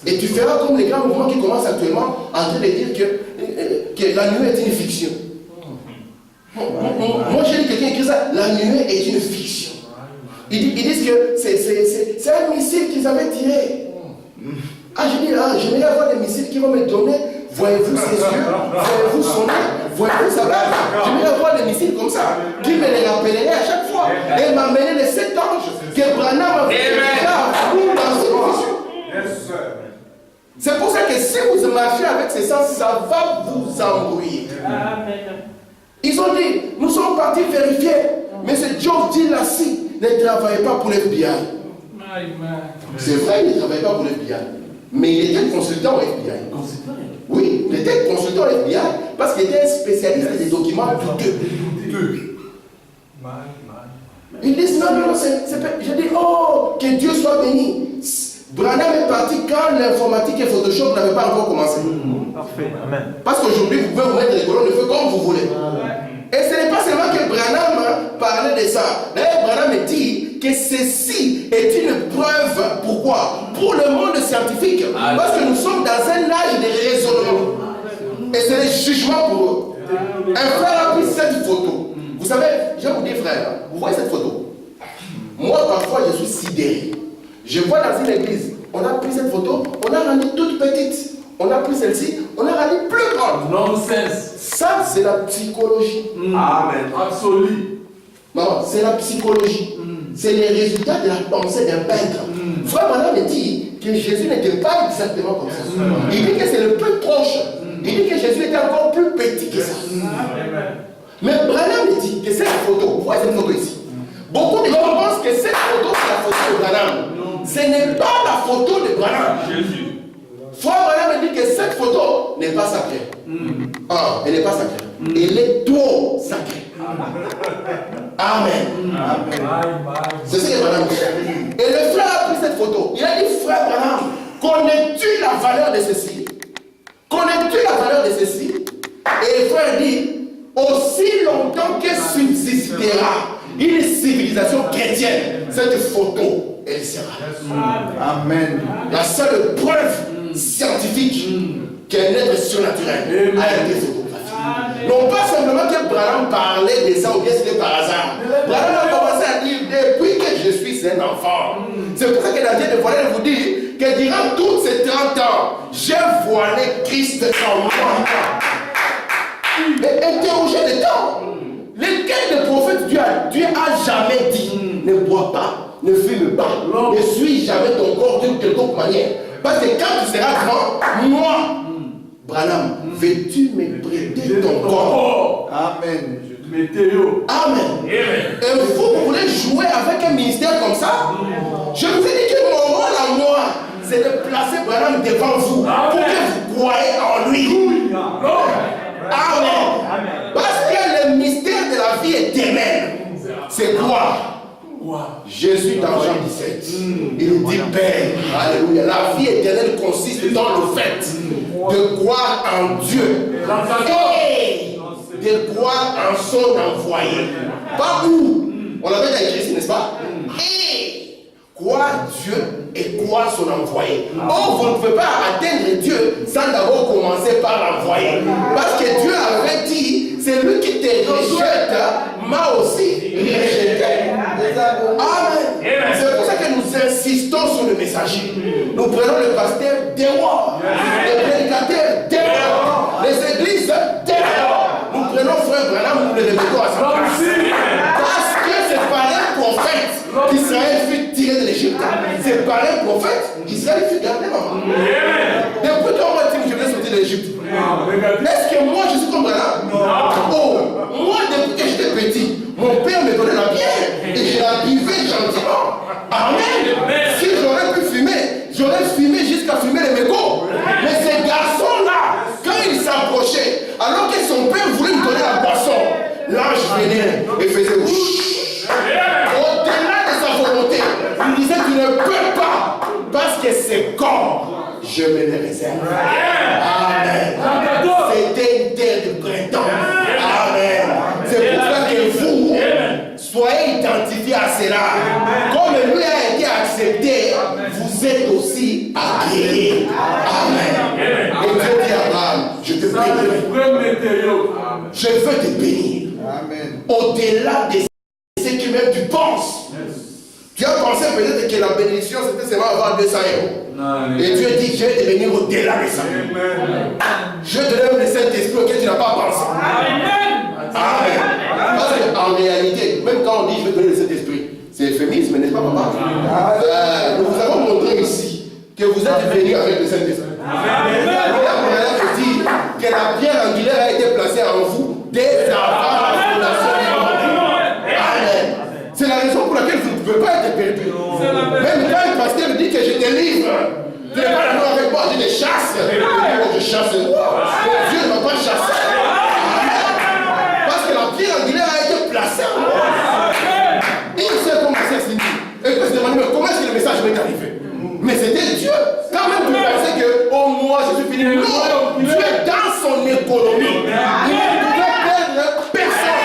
Et tu feras comme les grands mouvements qui commencent actuellement en train de dire que la nuée est une fiction. Moi j'ai dit quelqu'un qui dit ça, la nuée est une fiction. Ils disent que c'est un missile qu'ils avaient tiré. Ah, je dis, j'aimerais avoir des missiles qui vont me donner, voyez-vous ses yeux, voyez-vous son nez, voyez-vous sa base. J'aimerais avoir des missiles comme ça, qui me les rappelleraient à chaque fois. Et m'amener les 7 anges que Branham avait déjà dans cette vision. C'est pour ça que si vous marchez avec ces sens, ça va vous embrouiller. Ils ont dit, nous sommes partis vérifier, mais ce Joe Dillassi ne travaillait pas pour l'FBI. C'est vrai, il ne travaillait pas pour l'FBI, mais il était consultant au FBI. Oui, il était consultant au FBI parce qu'il était un spécialiste des documents douteux. Ils disent non, je dis, oh, que Dieu soit béni. Branham est parti quand l'informatique et Photoshop n'avaient pas encore commencé. Parfait, amen. Parce qu'aujourd'hui, vous pouvez vous mettre les colonnes de feu comme vous voulez. Et ce n'est pas seulement que Branham parlait de ça. D'ailleurs, Branham dit que ceci est une preuve. Pourquoi? Pour le monde scientifique. Parce que nous sommes dans un âge de raisonnement. Et c'est le jugement pour eux. Un frère a pris cette photo. Vous savez, je vais vous dire, frère, vous voyez cette photo? Moi, parfois, je suis sidéré. Je vois dans une église, on a pris cette photo, on a rendu toute petite. On a pris celle-ci, on a rendu plus grande. Nonsense. Ça, c'est la psychologie. Amen. Absolu. Maman, c'est la psychologie. C'est les résultats de la pensée d'un peintre. Frère Branham dit que Jésus n'était pas exactement comme ça. Il dit que c'est le plus proche. Il dit que Jésus était encore plus petit que ça. Mais Branham dit que cette photo, vous voyez cette photo ici. Beaucoup de gens pensent que cette photo, c'est la photo de Branham. Ce n'est pas la photo de Branham. Jésus. Frère Branham dit que cette photo n'est pas sacrée. Elle n'est pas sacrée. Elle est trop sacrée. Amen. C'est ce que Branham dit. Et le frère a pris cette photo. Il a dit, frère Branham, connais-tu la valeur de ceci? Connais-tu la valeur de ceci? Et le frère dit, aussi longtemps que subsistera une civilisation chrétienne, cette photo, elle sera. Amen. La seule preuve scientifique qu'un être surnaturel a été photographié. Non pas simplement que Branham parlait de ça ou bien c'était par hasard. Branham a commencé à dire depuis que je suis un enfant. C'est pour ça que la Dieu de voiler vous dit que durant tous ces 30 ans, j'ai voilé Christ en moi. Mais interrogez le temps. Lequel des prophètes Dieu a jamais bois pas, ne fume pas, ne suis jamais ton corps d'une quelconque manière. Parce que quand tu seras grand, moi, Branham, veux-tu me prêter ton corps? Amen. Amen. Et vous voulez jouer avec un ministère comme ça? Je vous ai dit que mon rôle à moi, c'est de placer Branham devant vous pour que vous croyez en lui. Amen. Parce que le mystère de la vie éternelle, c'est quoi? Jésus dans Jean 17, il nous dit Père, alléluia, la vie éternelle consiste dans le fait de croire en Dieu et de croire en son envoyé. Pas où? On l'avait déjà écrit ici, n'est-ce pas? Et croire Dieu et croire son envoyé. Or, vous ne pouvez pas atteindre Dieu sans d'abord commencer par l'envoyé. Parce que Dieu avait dit, c'est lui qui te rejette, m'a aussi rejeté. Amen. C'est pour ça que nous insistons sur le messager. Nous prenons le pasteur dehors, les prédicateurs dehors, les églises dehors. Nous prenons frère Branham, nous le remettons à sa place. Parce que c'est par un prophète qu'Israël fut tiré de l'Égypte. C'est par un prophète qu'Israël fut gardé là-bas. Depuis quand moi je voulais sortir de l'Égypte? Est-ce que moi je suis comme Branham? Oh, moi depuis que j'étais petit, mon père me donnait la bière et je la buvais gentiment. Amen. Si j'aurais pu fumer, j'aurais fumé jusqu'à fumer les mégots. Mais ces garçons-là, quand ils s'approchaient, alors que son père voulait lui donner la boisson, l'ange venait et faisait ouch. Au-delà de sa volonté, il disait tu ne peux pas, parce que c'est corps, je me les réserve. Amen. C'était une terre de printemps. Amen. C'est pour ça que vous soyez identifiés à cela. Comme lui a été accepté, vous êtes aussi agréés. Amen. Et Dieu dit à Abraham, je te bénirai. Je veux te bénir. Au-delà de ce que même tu penses. Tu as pensé peut-être que la bénédiction c'était seulement avoir 200 €. Et Dieu dit, je vais te bénir au-delà de ça. Je te donne le Saint-Esprit auquel tu n'as pas pensé. Amen. Parce qu'en réalité, même quand on dit je vais te donner le Saint-Esprit, c'est euphémisme, n'est-ce pas, papa? Nous vous avons montré ici que vous êtes bénis avec le Saint-Esprit. Je dis que la pierre angulaire a été placée en vous dès avant la fondation du monde. Amen. C'est la raison pour laquelle vous ne pouvez pas être perdu. Même quand un pasteur me dit que je te livre, tu n'es pas d'accord avec moi, je te chasse. Je chasse. Dieu ne va pas chasser. Parce que la pierre angulaire a été placée en moi. Il sait comment c'est signé. Et puis se demander, mais comment est-ce que le message m'est arrivé? Mais c'était Dieu. Quand même, vous pensez que, oh, moi, je suis fini. Non, Dieu est dans son économie. Il ne pouvait perdre personne.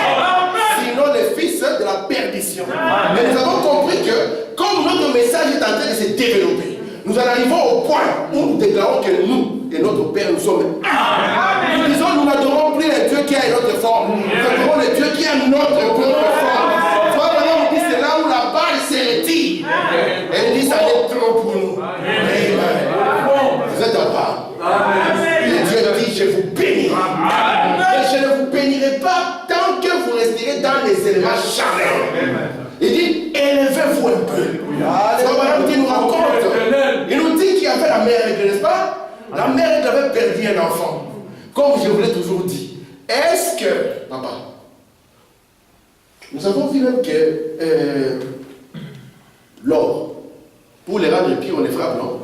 Sinon, les fils de la perdition. Mais nous avons compris que, comme notre message est en train de se développer, nous en arrivons au point où nous déclarons que nous et notre Père, nous sommes un. Nous disons, nous n'adorons plus le Dieu qui a une autre forme. Nous adorons le Dieu qui a notre propre forme. Frère Branham nous dit, c'est là où la balle se retire. Elle dit, ça n'est trop pour nous. Amen. Vous êtes en bas. Et Dieu dit, je vous bénirai. Et je ne vous bénirai pas tant que vous resterez dans les éléments charnels. Il dit, élevez-vous un peu. Il nous raconte. Il nous dit qu'il y avait la mère, n'est-ce pas? La mère avait perdu un enfant. Comme je vous l'ai toujours dit. Est-ce que, papa, nous avons vu même que l'or, pour les rendre pires, on les frappe, non?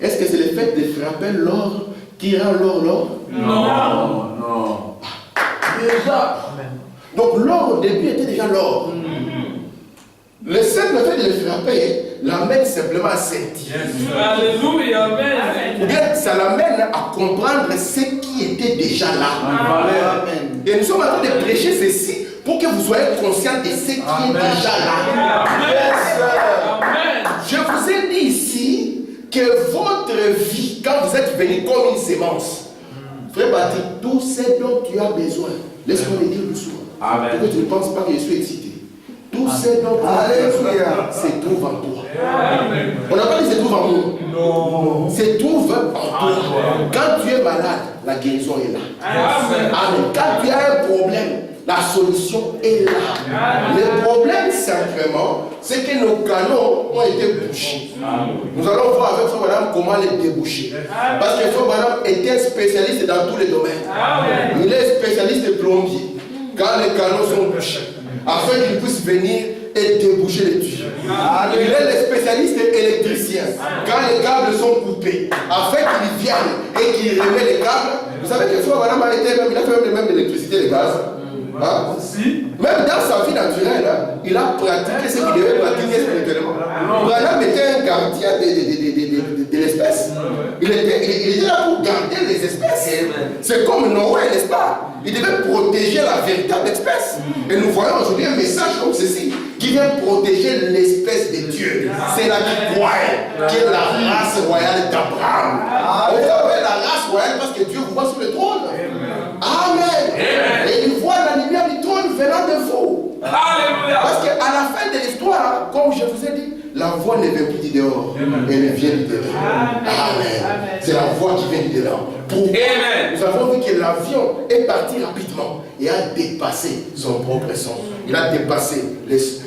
Est-ce que c'est le fait de frapper l'or qui rend l'or? Non. Déjà. Donc l'or au début était déjà l'or. Le simple fait de le frapper l'amène simplement à sentir. Alléluia, amen. Ou bien ça l'amène à comprendre ce qui était déjà là. Amen. Et nous sommes en train de prêcher ceci pour que vous soyez conscients de ce qui est déjà là. Amen. Je vous ai dit ici que votre vie, quand vous êtes venu comme une sémence, frère Patrick, tout ce dont tu as besoin, laisse-moi le dire doucement. Pour que tu ne penses pas que je suis excité. Tout ce dont tu as besoin se trouve en toi. On n'a pas dit se trouve en nous. Non. Se trouve en toi. Quand tu es malade, la guérison est là. Amen. Quand tu as un problème, la solution est là. Le problème central premièrement, c'est que nos canaux ont été bouchés. Nous allons voir avec Frère Branham comment les déboucher. Parce que Frère Branham était spécialiste dans tous les domaines. Il est spécialiste de plombier. Quand les canaux sont bouchés, afin qu'il puisse venir et déboucher les tuyaux. Il est le spécialiste électricien. Quand les câbles sont coupés, afin qu'il vienne et qu'il remet les câbles. Vous savez que Frère Branham a été même, il a fait même l'électricité et le gaz. Hein? Même dans sa vie naturelle, il a pratiqué ce qu'il devait pratiquer spirituellement. Branham était un gardien de l'espèce. Il était là pour garder les espèces. C'est comme Noé, n'est-ce pas? Il devait protéger la véritable espèce. Et nous voyons aujourd'hui un message comme ceci qui vient protéger l'espèce de Dieu. C'est la qui croit, qui est la race royale d'Abraham. On appelle la race royale parce que Dieu vous voit sur le trône. Amen. Et il voit la lumière du trône venant de vous. Alléluia. Parce qu'à la fin de l'histoire, comme je vous ai dit, la voix ne vient plus du dehors, elle vient du dedans. Amen. C'est la voix qui vient du dedans. Nous avons vu que l'avion est parti rapidement et a dépassé son propre son. Il a dépassé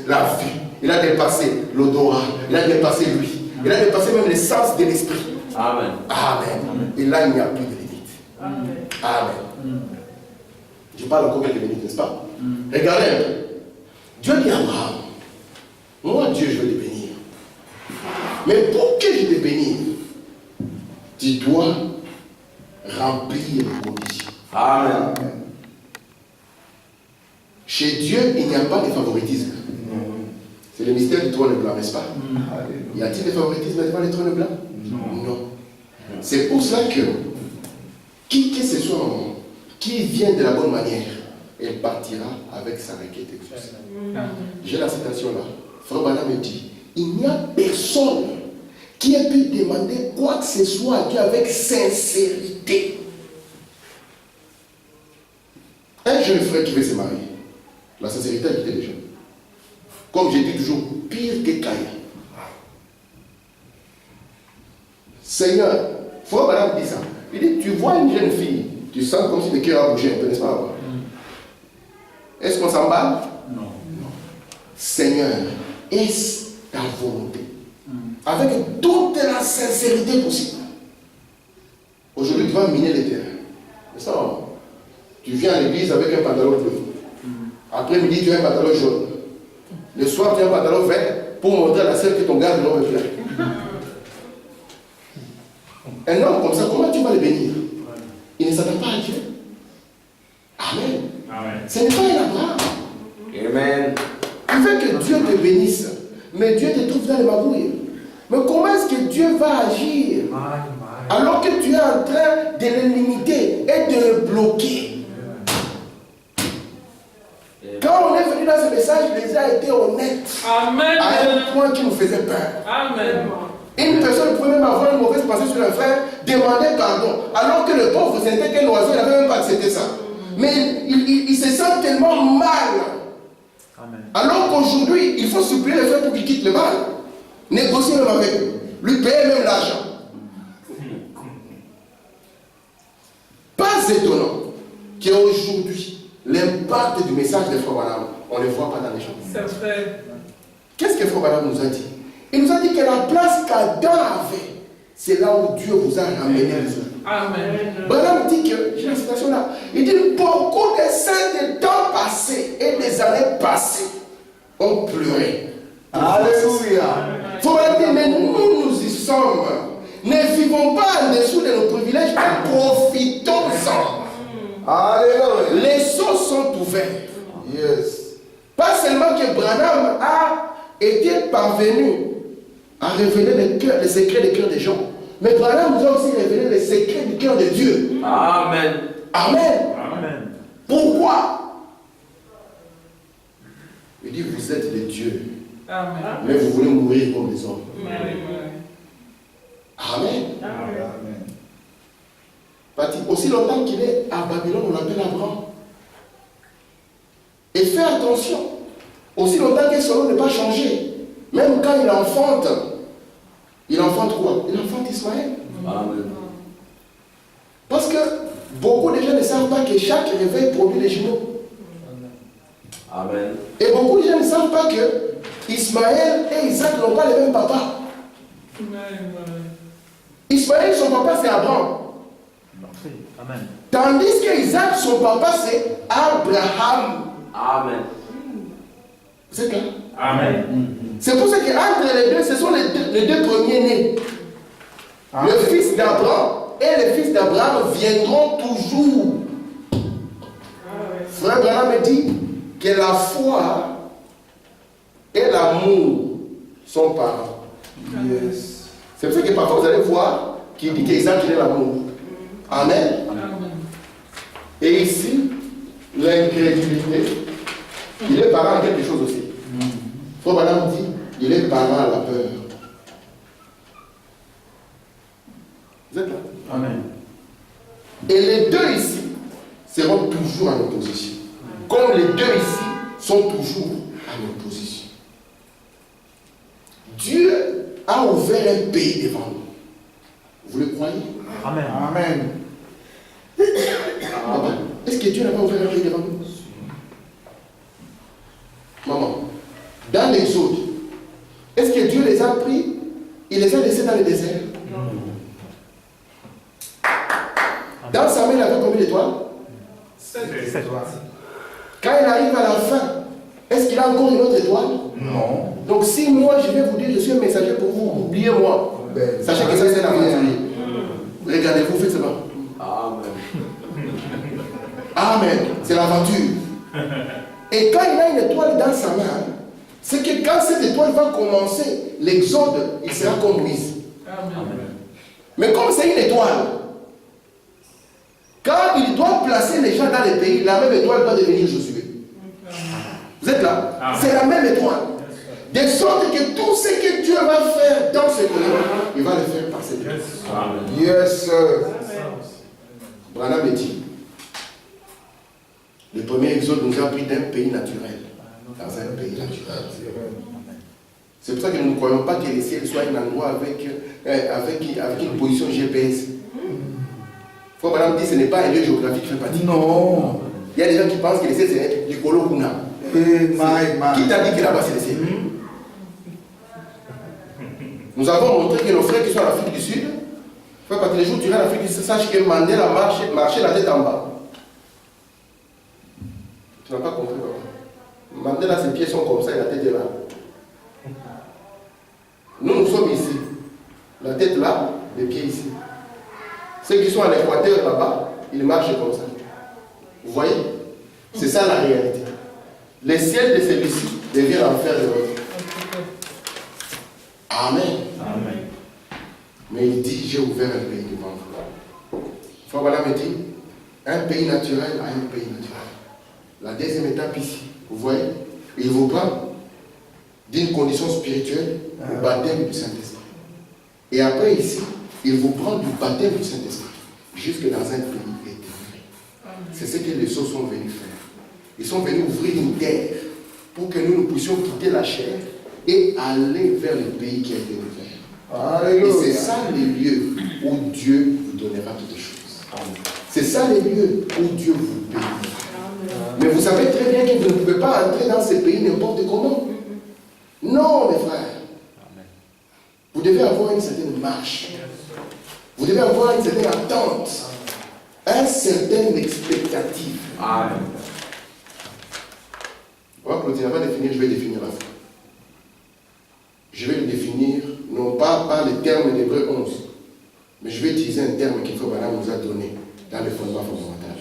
la vue, il a dépassé l'odorat, il a dépassé lui, il a dépassé même les sens de l'esprit. Amen. Amen. Et là, il n'y a plus de limite. Amen. Je parle encore quelques minutes, n'est-ce pas? Regardez un peu. Dieu dit à Abraham, moi Dieu, je vais te bénir. Mais pour que je te bénisse, tu dois remplir les conditions. Amen. Chez Dieu, il n'y a pas de favoritisme. C'est le mystère du trône blanc, n'est-ce pas? Y a-t-il des favoritismes devant le trône blanc? Non. C'est pour cela que qui que ce soit qui vient de la bonne manière, elle partira avec sa requête et tout ça. J'ai la citation là. Frère Branham me dit, il n'y a personne qui ait pu demander quoi que ce soit à Dieu avec sincérité. Un jeune frère qui veut se marier, la sincérité a quitté les gens. Comme j'ai dit toujours, pire que Caïn. Seigneur, Frère Branham dit ça. Il dit, tu vois une jeune fille, tu sens comme si le cœur a bougé un peu, n'est-ce pas? Est-ce qu'on s'emballe? Non. Seigneur, est-ce ta volonté? Avec toute la sincérité possible. Aujourd'hui, tu vas miner les terrains. C'est ça. Tu viens à l'église avec un pantalon bleu. Après-midi, tu as un pantalon jaune. Le soir, tu as un pantalon vert pour montrer à la sœur que ton gars ne veut plus. Un homme comme ça, comment tu vas le bénir? Il ne s'attend pas à Dieu. Amen. Amen. Ce n'est pas un Abraham. Amen. Tu veux que Dieu te bénisse, mais Dieu te trouve dans les magouilles. Mais comment est-ce que Dieu va agir alors que tu es en train de le limiter et de le bloquer? Quand on est venu dans ce message, les a été honnêtes. Amen. À un point qui nous faisait peur. Amen. Une personne pouvait même avoir une mauvaise pensée sur un frère, demander pardon, alors que le pauvre sentait qu'un oiseau, il n'avait même pas accepté ça. Mais il se sent tellement mal. Amen. Alors qu'aujourd'hui, il faut supplier le frère pour qu'il quitte le mal. Négocier même avec lui, lui payer même l'argent. Pas étonnant qu'aujourd'hui, l'impact du message de Frère Branham, on ne le voit pas dans les gens. C'est vrai. Qu'est-ce que Frère Branham nous a dit? Il nous a dit que la place qu'Adam avait, c'est là où Dieu vous a ramené les autres. Amen. Branham dit que, j'ai la citation là, il dit beaucoup de saints des temps passés et des années passées ont pleuré. Alléluia. Il faut dire, mais nous y sommes. Ne vivons pas en dessous de nos privilèges, mais profitons-en. Alléluia. Les sceaux sont ouverts. Yes. Pas seulement que Branham a été parvenu à révéler les secrets des cœurs des gens, mais Branham nous a aussi révélé les secrets du cœur de Dieu. Amen. Amen. Amen. Pourquoi? Il dit, vous êtes des dieux. Amen. Mais vous voulez mourir comme les hommes. Amen. Amen. Amen. Amen. Aussi longtemps qu'il est à Babylone, on l'appelle Abraham. Et fais attention. Aussi longtemps que son nom n'est pas changé. Même quand il enfante quoi? Il enfante Ismaël. Amen. Parce que beaucoup de gens ne savent pas que chaque réveil produit des jumeaux. Amen. Et beaucoup de gens ne savent pas que Ismaël et Isaac n'ont pas les mêmes papas. Ismaël, son papa, c'est Abraham. Amen. Tandis que Isaac, son papa, c'est Abraham. Amen. Vous êtes là? Amen. C'est pour ça qu'entre les deux, ce sont les deux premiers nés. Amen. Le fils d'Abraham et le fils d'Abraham viendront toujours. Frère Branham me dit que la foi et l'amour sont parents. Yes. C'est pour ça que parfois vous allez voir qu'il dit qu'Isaac il est l'amour. Amen. Et ici, l'incrédulité, il est parent à quelque chose aussi. Frère Branham dit, il est parent à la peur. Vous êtes là? Amen. Et les deux ici seront toujours en opposition. Comme les deux ici sont toujours en opposition. Dieu a ouvert un pays devant nous. Vous le croyez? Amen. Amen. Papa, est-ce que Dieu n'a pas ouvert un pays devant nous? Maman, dans l'Exode, est-ce que Dieu les a pris? Il les a laissés dans le désert? Dans sa main, il avait combien d'étoiles? 7. Quand il arrive à la fin, est-ce qu'il a encore une autre étoile? Non. Donc si moi je vais vous dire je suis un messager pour vous, oubliez-moi. Sachez que ça c'est l'aventurier. Regardez-vous, faites cela. Amen. Amen. C'est l'aventure. Et quand il a une étoile dans sa main, c'est que quand cette étoile va commencer, l'exode, il sera comme Moïse. Mais comme c'est une étoile, quand il doit placer les gens dans les pays, la même étoile doit devenir Josué. Vous êtes là? C'est la même étoile. De sorte que tout ce que Dieu va faire dans ce pays, il va le faire par cette étoile. Yes, sir. Branham dit, le premier exode nous a pris d'un pays naturel dans un pays naturel. C'est pour ça que nous ne croyons pas que le ciel soit un endroit avec une position GPS. Faut Branham dit, ce n'est pas un lieu géographique qui fait partie. Non. Il y a des gens qui pensent que le ciel c'est l'Ikolo Kuna. Qui t'a dit que là-bas c'est le ciel? Nous avons montré que nos frères qui sont en Afrique du Sud, parce que les jours durant l'Afrique du Sud, sache que Mandela marchait la tête en bas. Tu n'as pas compris, papa. Mandela, ses pieds sont comme ça et la tête est là. Nous sommes ici. La tête là, les pieds ici. Ceux qui sont à l'équateur là-bas, ils marchent comme ça. Vous voyez? C'est ça la réalité. Le ciel de celui-ci devient l'enfer de l'autre. Amen. Amen. Mais il dit, j'ai ouvert un pays devant vous. Frère Branham me dit, un pays naturel à un pays naturel. La deuxième étape ici, vous voyez, il vous prend d'une condition spirituelle au baptême du Saint-Esprit. Et après ici, il vous prend du baptême du Saint-Esprit jusque dans un pays éternel. C'est ce que les sceaux sont venus faire. Ils sont venus ouvrir une terre pour que nous puissions quitter la chair et aller vers le pays qui a été ouvert. Alléluia. Et c'est ça les lieux où Dieu vous donnera toutes choses. C'est ça les lieux où Dieu vous bénira. Mais vous savez très bien que vous ne pouvez pas entrer dans ces pays n'importe comment. Non, mes frères. Vous devez avoir une certaine marche. Vous devez avoir une certaine attente. Un certain expectative. Amen. On va continuer à définir, je vais définir la foi. Je vais le définir, non pas par les termes d'Hébreux 11, mais je vais utiliser un terme qu'il faut Branham nous a donné dans le fondement fondamental.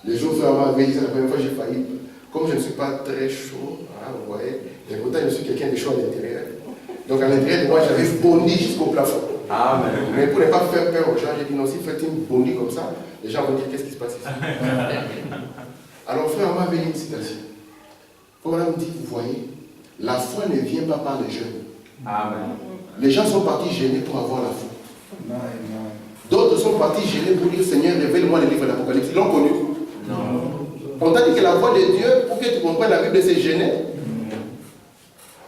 Le jour où Frère avait dit ça la première fois, j'ai failli, comme je ne suis pas très chaud, hein, vous voyez, et pourtant je suis quelqu'un de chaud à l'intérieur. Donc à l'intérieur de moi, j'avais bondi jusqu'au plafond. Amen. Mais pour ne pas faire peur aux gens, j'ai dit non, si vous faites une bondie comme ça, les gens vont dire qu'est-ce qui se passe ici. Alors Frère m'avait une citation. Frère me dit, vous voyez, la foi ne vient pas par le jeûne. Amen. Les gens sont partis gênés pour avoir la foi. D'autres sont partis gênés pour dire Seigneur, révèle-moi le livre d'Apocalypse. Ils l'ont connu. Non. On t'a dit que la voix de Dieu, pour que tu comprennes la Bible, c'est gêner.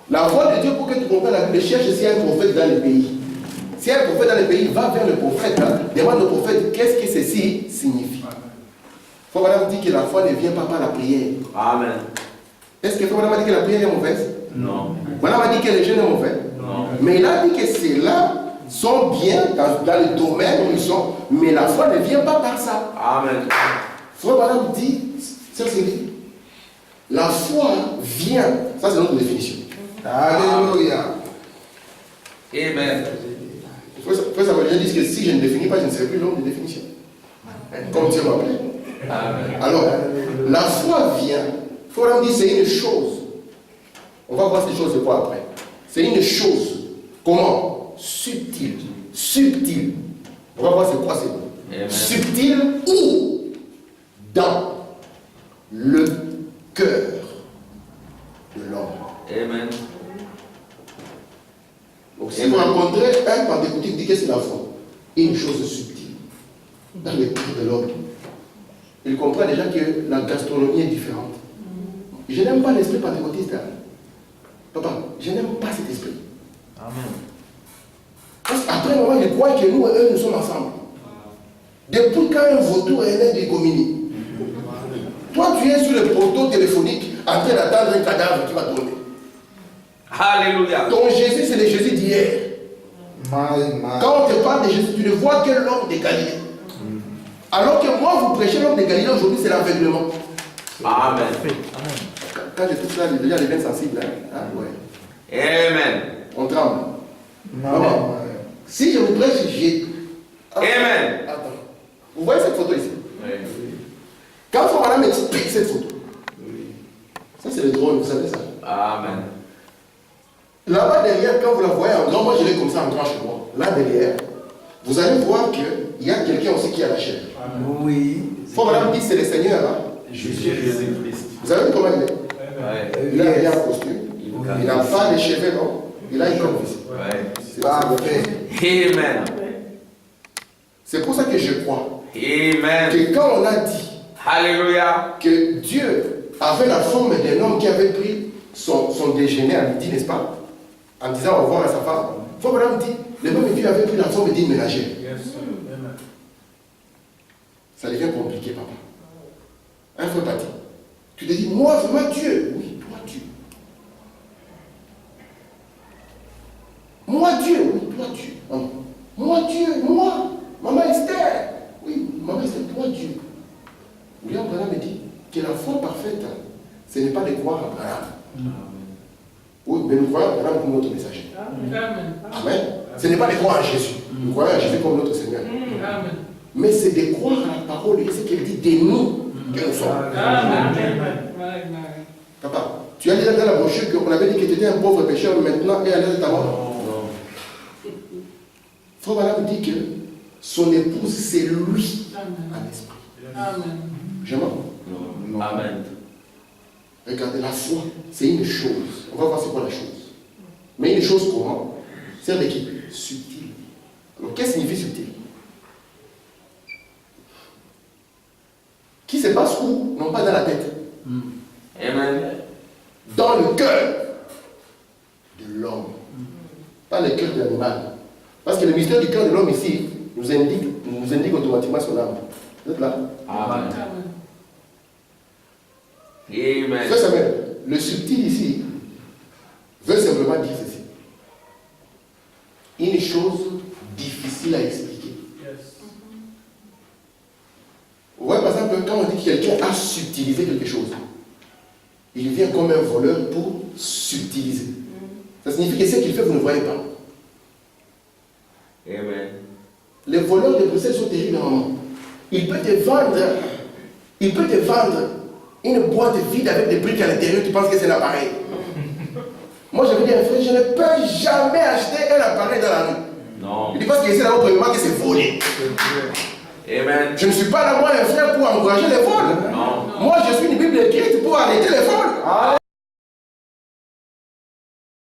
La voix de Dieu, pour que tu comprennes la Bible, cherche s'il y a un prophète dans le pays. S'il y a un prophète dans le pays, va vers le prophète. Hein, demande au prophète qu'est-ce que ceci signifie. Il faut dit que la foi ne vient pas par la prière. Amen. Est-ce que Frère m'a dit que la prière est mauvaise? Non. Madame a dit que les jeunes sont mauvais. Non. Mais il a dit que ceux-là sont bien dans le domaine où ils sont, mais la foi ne vient pas par ça. Amen. Frère Madame dit, c'est dit, la foi vient, ça c'est notre définition. Alléluia. Amen. Frère Samuel dit que si je ne définis pas, je ne serai plus l'homme de définition. Comme Dieu m'a appelé. Amen. Alors, la foi vient. Frère Madame dit c'est une chose. On va voir ces choses de quoi après. C'est une chose. Comment? Subtile. Subtile. On va voir c'est quoi c'est. Amen. Subtile où? Dans le cœur de l'homme. Amen. Donc si vous rencontrez un pentecôtiste qui dit que c'est la foi, une chose subtile dans le cœur de l'homme, il comprend déjà que la gastronomie est différente. Je n'aime pas l'esprit pentecôtiste. Hein. Papa, je n'aime pas cet esprit. Amen. Parce qu'après un moment, je crois que nous et eux, nous sommes ensemble. Depuis quand un vautour est né du communie? Toi, tu es sur le poteau téléphonique en train d'attendre un cadavre qui va tourner. Alléluia. Ton Jésus, c'est le Jésus d'hier. Quand on te parle de Jésus, tu ne vois que l'homme de Galilée. Alors que moi, vous prêchez l'homme de Galilée, aujourd'hui, c'est l'aveuglement. Amen. Amen. Quand j'écoute ça, déjà, les veines sensibles. Hein? Ah, ouais. Amen. On tremble. Maman, si je vous prêche, j'ai. Amen. Attends. Vous voyez cette photo ici? Oui. Quand son madame m'explique cette photo, ça c'est le drone, vous savez ça? Amen. Là-bas derrière, quand vous la voyez en grand, moi je l'ai comme ça en grand chez moi. Là derrière, vous allez voir qu'il y a quelqu'un aussi qui a la chair. Oui. Faut madame dit c'est le Seigneur. Hein? Jésus-Christ. Vous savez comment il est? Ouais. Il a bien un costume. Il n'a pas de cheveux, non? Il a une corne ici. Ouais. C'est Parfait. Amen. C'est pour ça que je crois Amen. que quand on a dit Alléluia. que Dieu avait la forme d'un homme qui avait pris son déjeuner à midi, n'est-ce pas? En disant au revoir à sa femme. Faut que l'homme dit, le même Dieu avait pris la forme d'une ménagère. Ça devient compliqué, papa. Un faux tati. Tu te dis, moi, vraiment Dieu. Oui, toi Dieu. Moi Dieu, oui, toi Dieu. Non. Moi Dieu, moi. Maman Esther. Oui, maman Esther, toi Dieu. William Branham me dit que la foi parfaite, ce n'est pas de croire à Branham. Oui, mais nous croyons à Branham comme notre messager. Amen. Ce n'est pas de croire à Jésus. Nous croyons à Jésus comme notre Seigneur. Amen. Mais c'est de croire à la parole et ce qu'elle dit de nous que nous sommes. Amen. Papa, tu as dit dans la brochure qu'on avait dit que tu étais un pauvre pécheur maintenant et à l'aise de ta mort. Frère Branham dit que son épouse, c'est lui en esprit. Amen. Je mens? Amen. Regardez, la foi, c'est une chose. On va voir c'est quoi la chose. Mais une chose comment? C'est de qui? Subtile. Alors, qu'est-ce que signifie subtil? Qui se passe où? Non pas dans la tête. Amen. Dans le cœur de l'homme. Pas le cœur de l'animal. Parce que le mystère du cœur de l'homme ici nous indique automatiquement son âme. Vous êtes là? Amen. Amen. Frère Samuel, le subtil ici veut simplement dire ceci. Une chose difficile à expliquer. Vous voyez par exemple, quand on dit que quelqu'un a subtilisé quelque chose, il vient comme un voleur pour subtiliser. Ça signifie que ce qu'il fait, vous ne voyez pas. Amen. Les voleurs de Bruxelles sont terribles, maman. Il peut te vendre une boîte vide avec des briques à l'intérieur, tu penses que c'est un appareil. Moi, je veux dire, frère, je ne peux jamais acheter un appareil dans la rue. Non. Il dit parce que c'est là-haut, premièrement, que c'est volé. Amen. Je ne suis pas là, moi, un frère, pour encourager les vols. Non. Moi, je suis une Bible écrite pour arrêter les vols.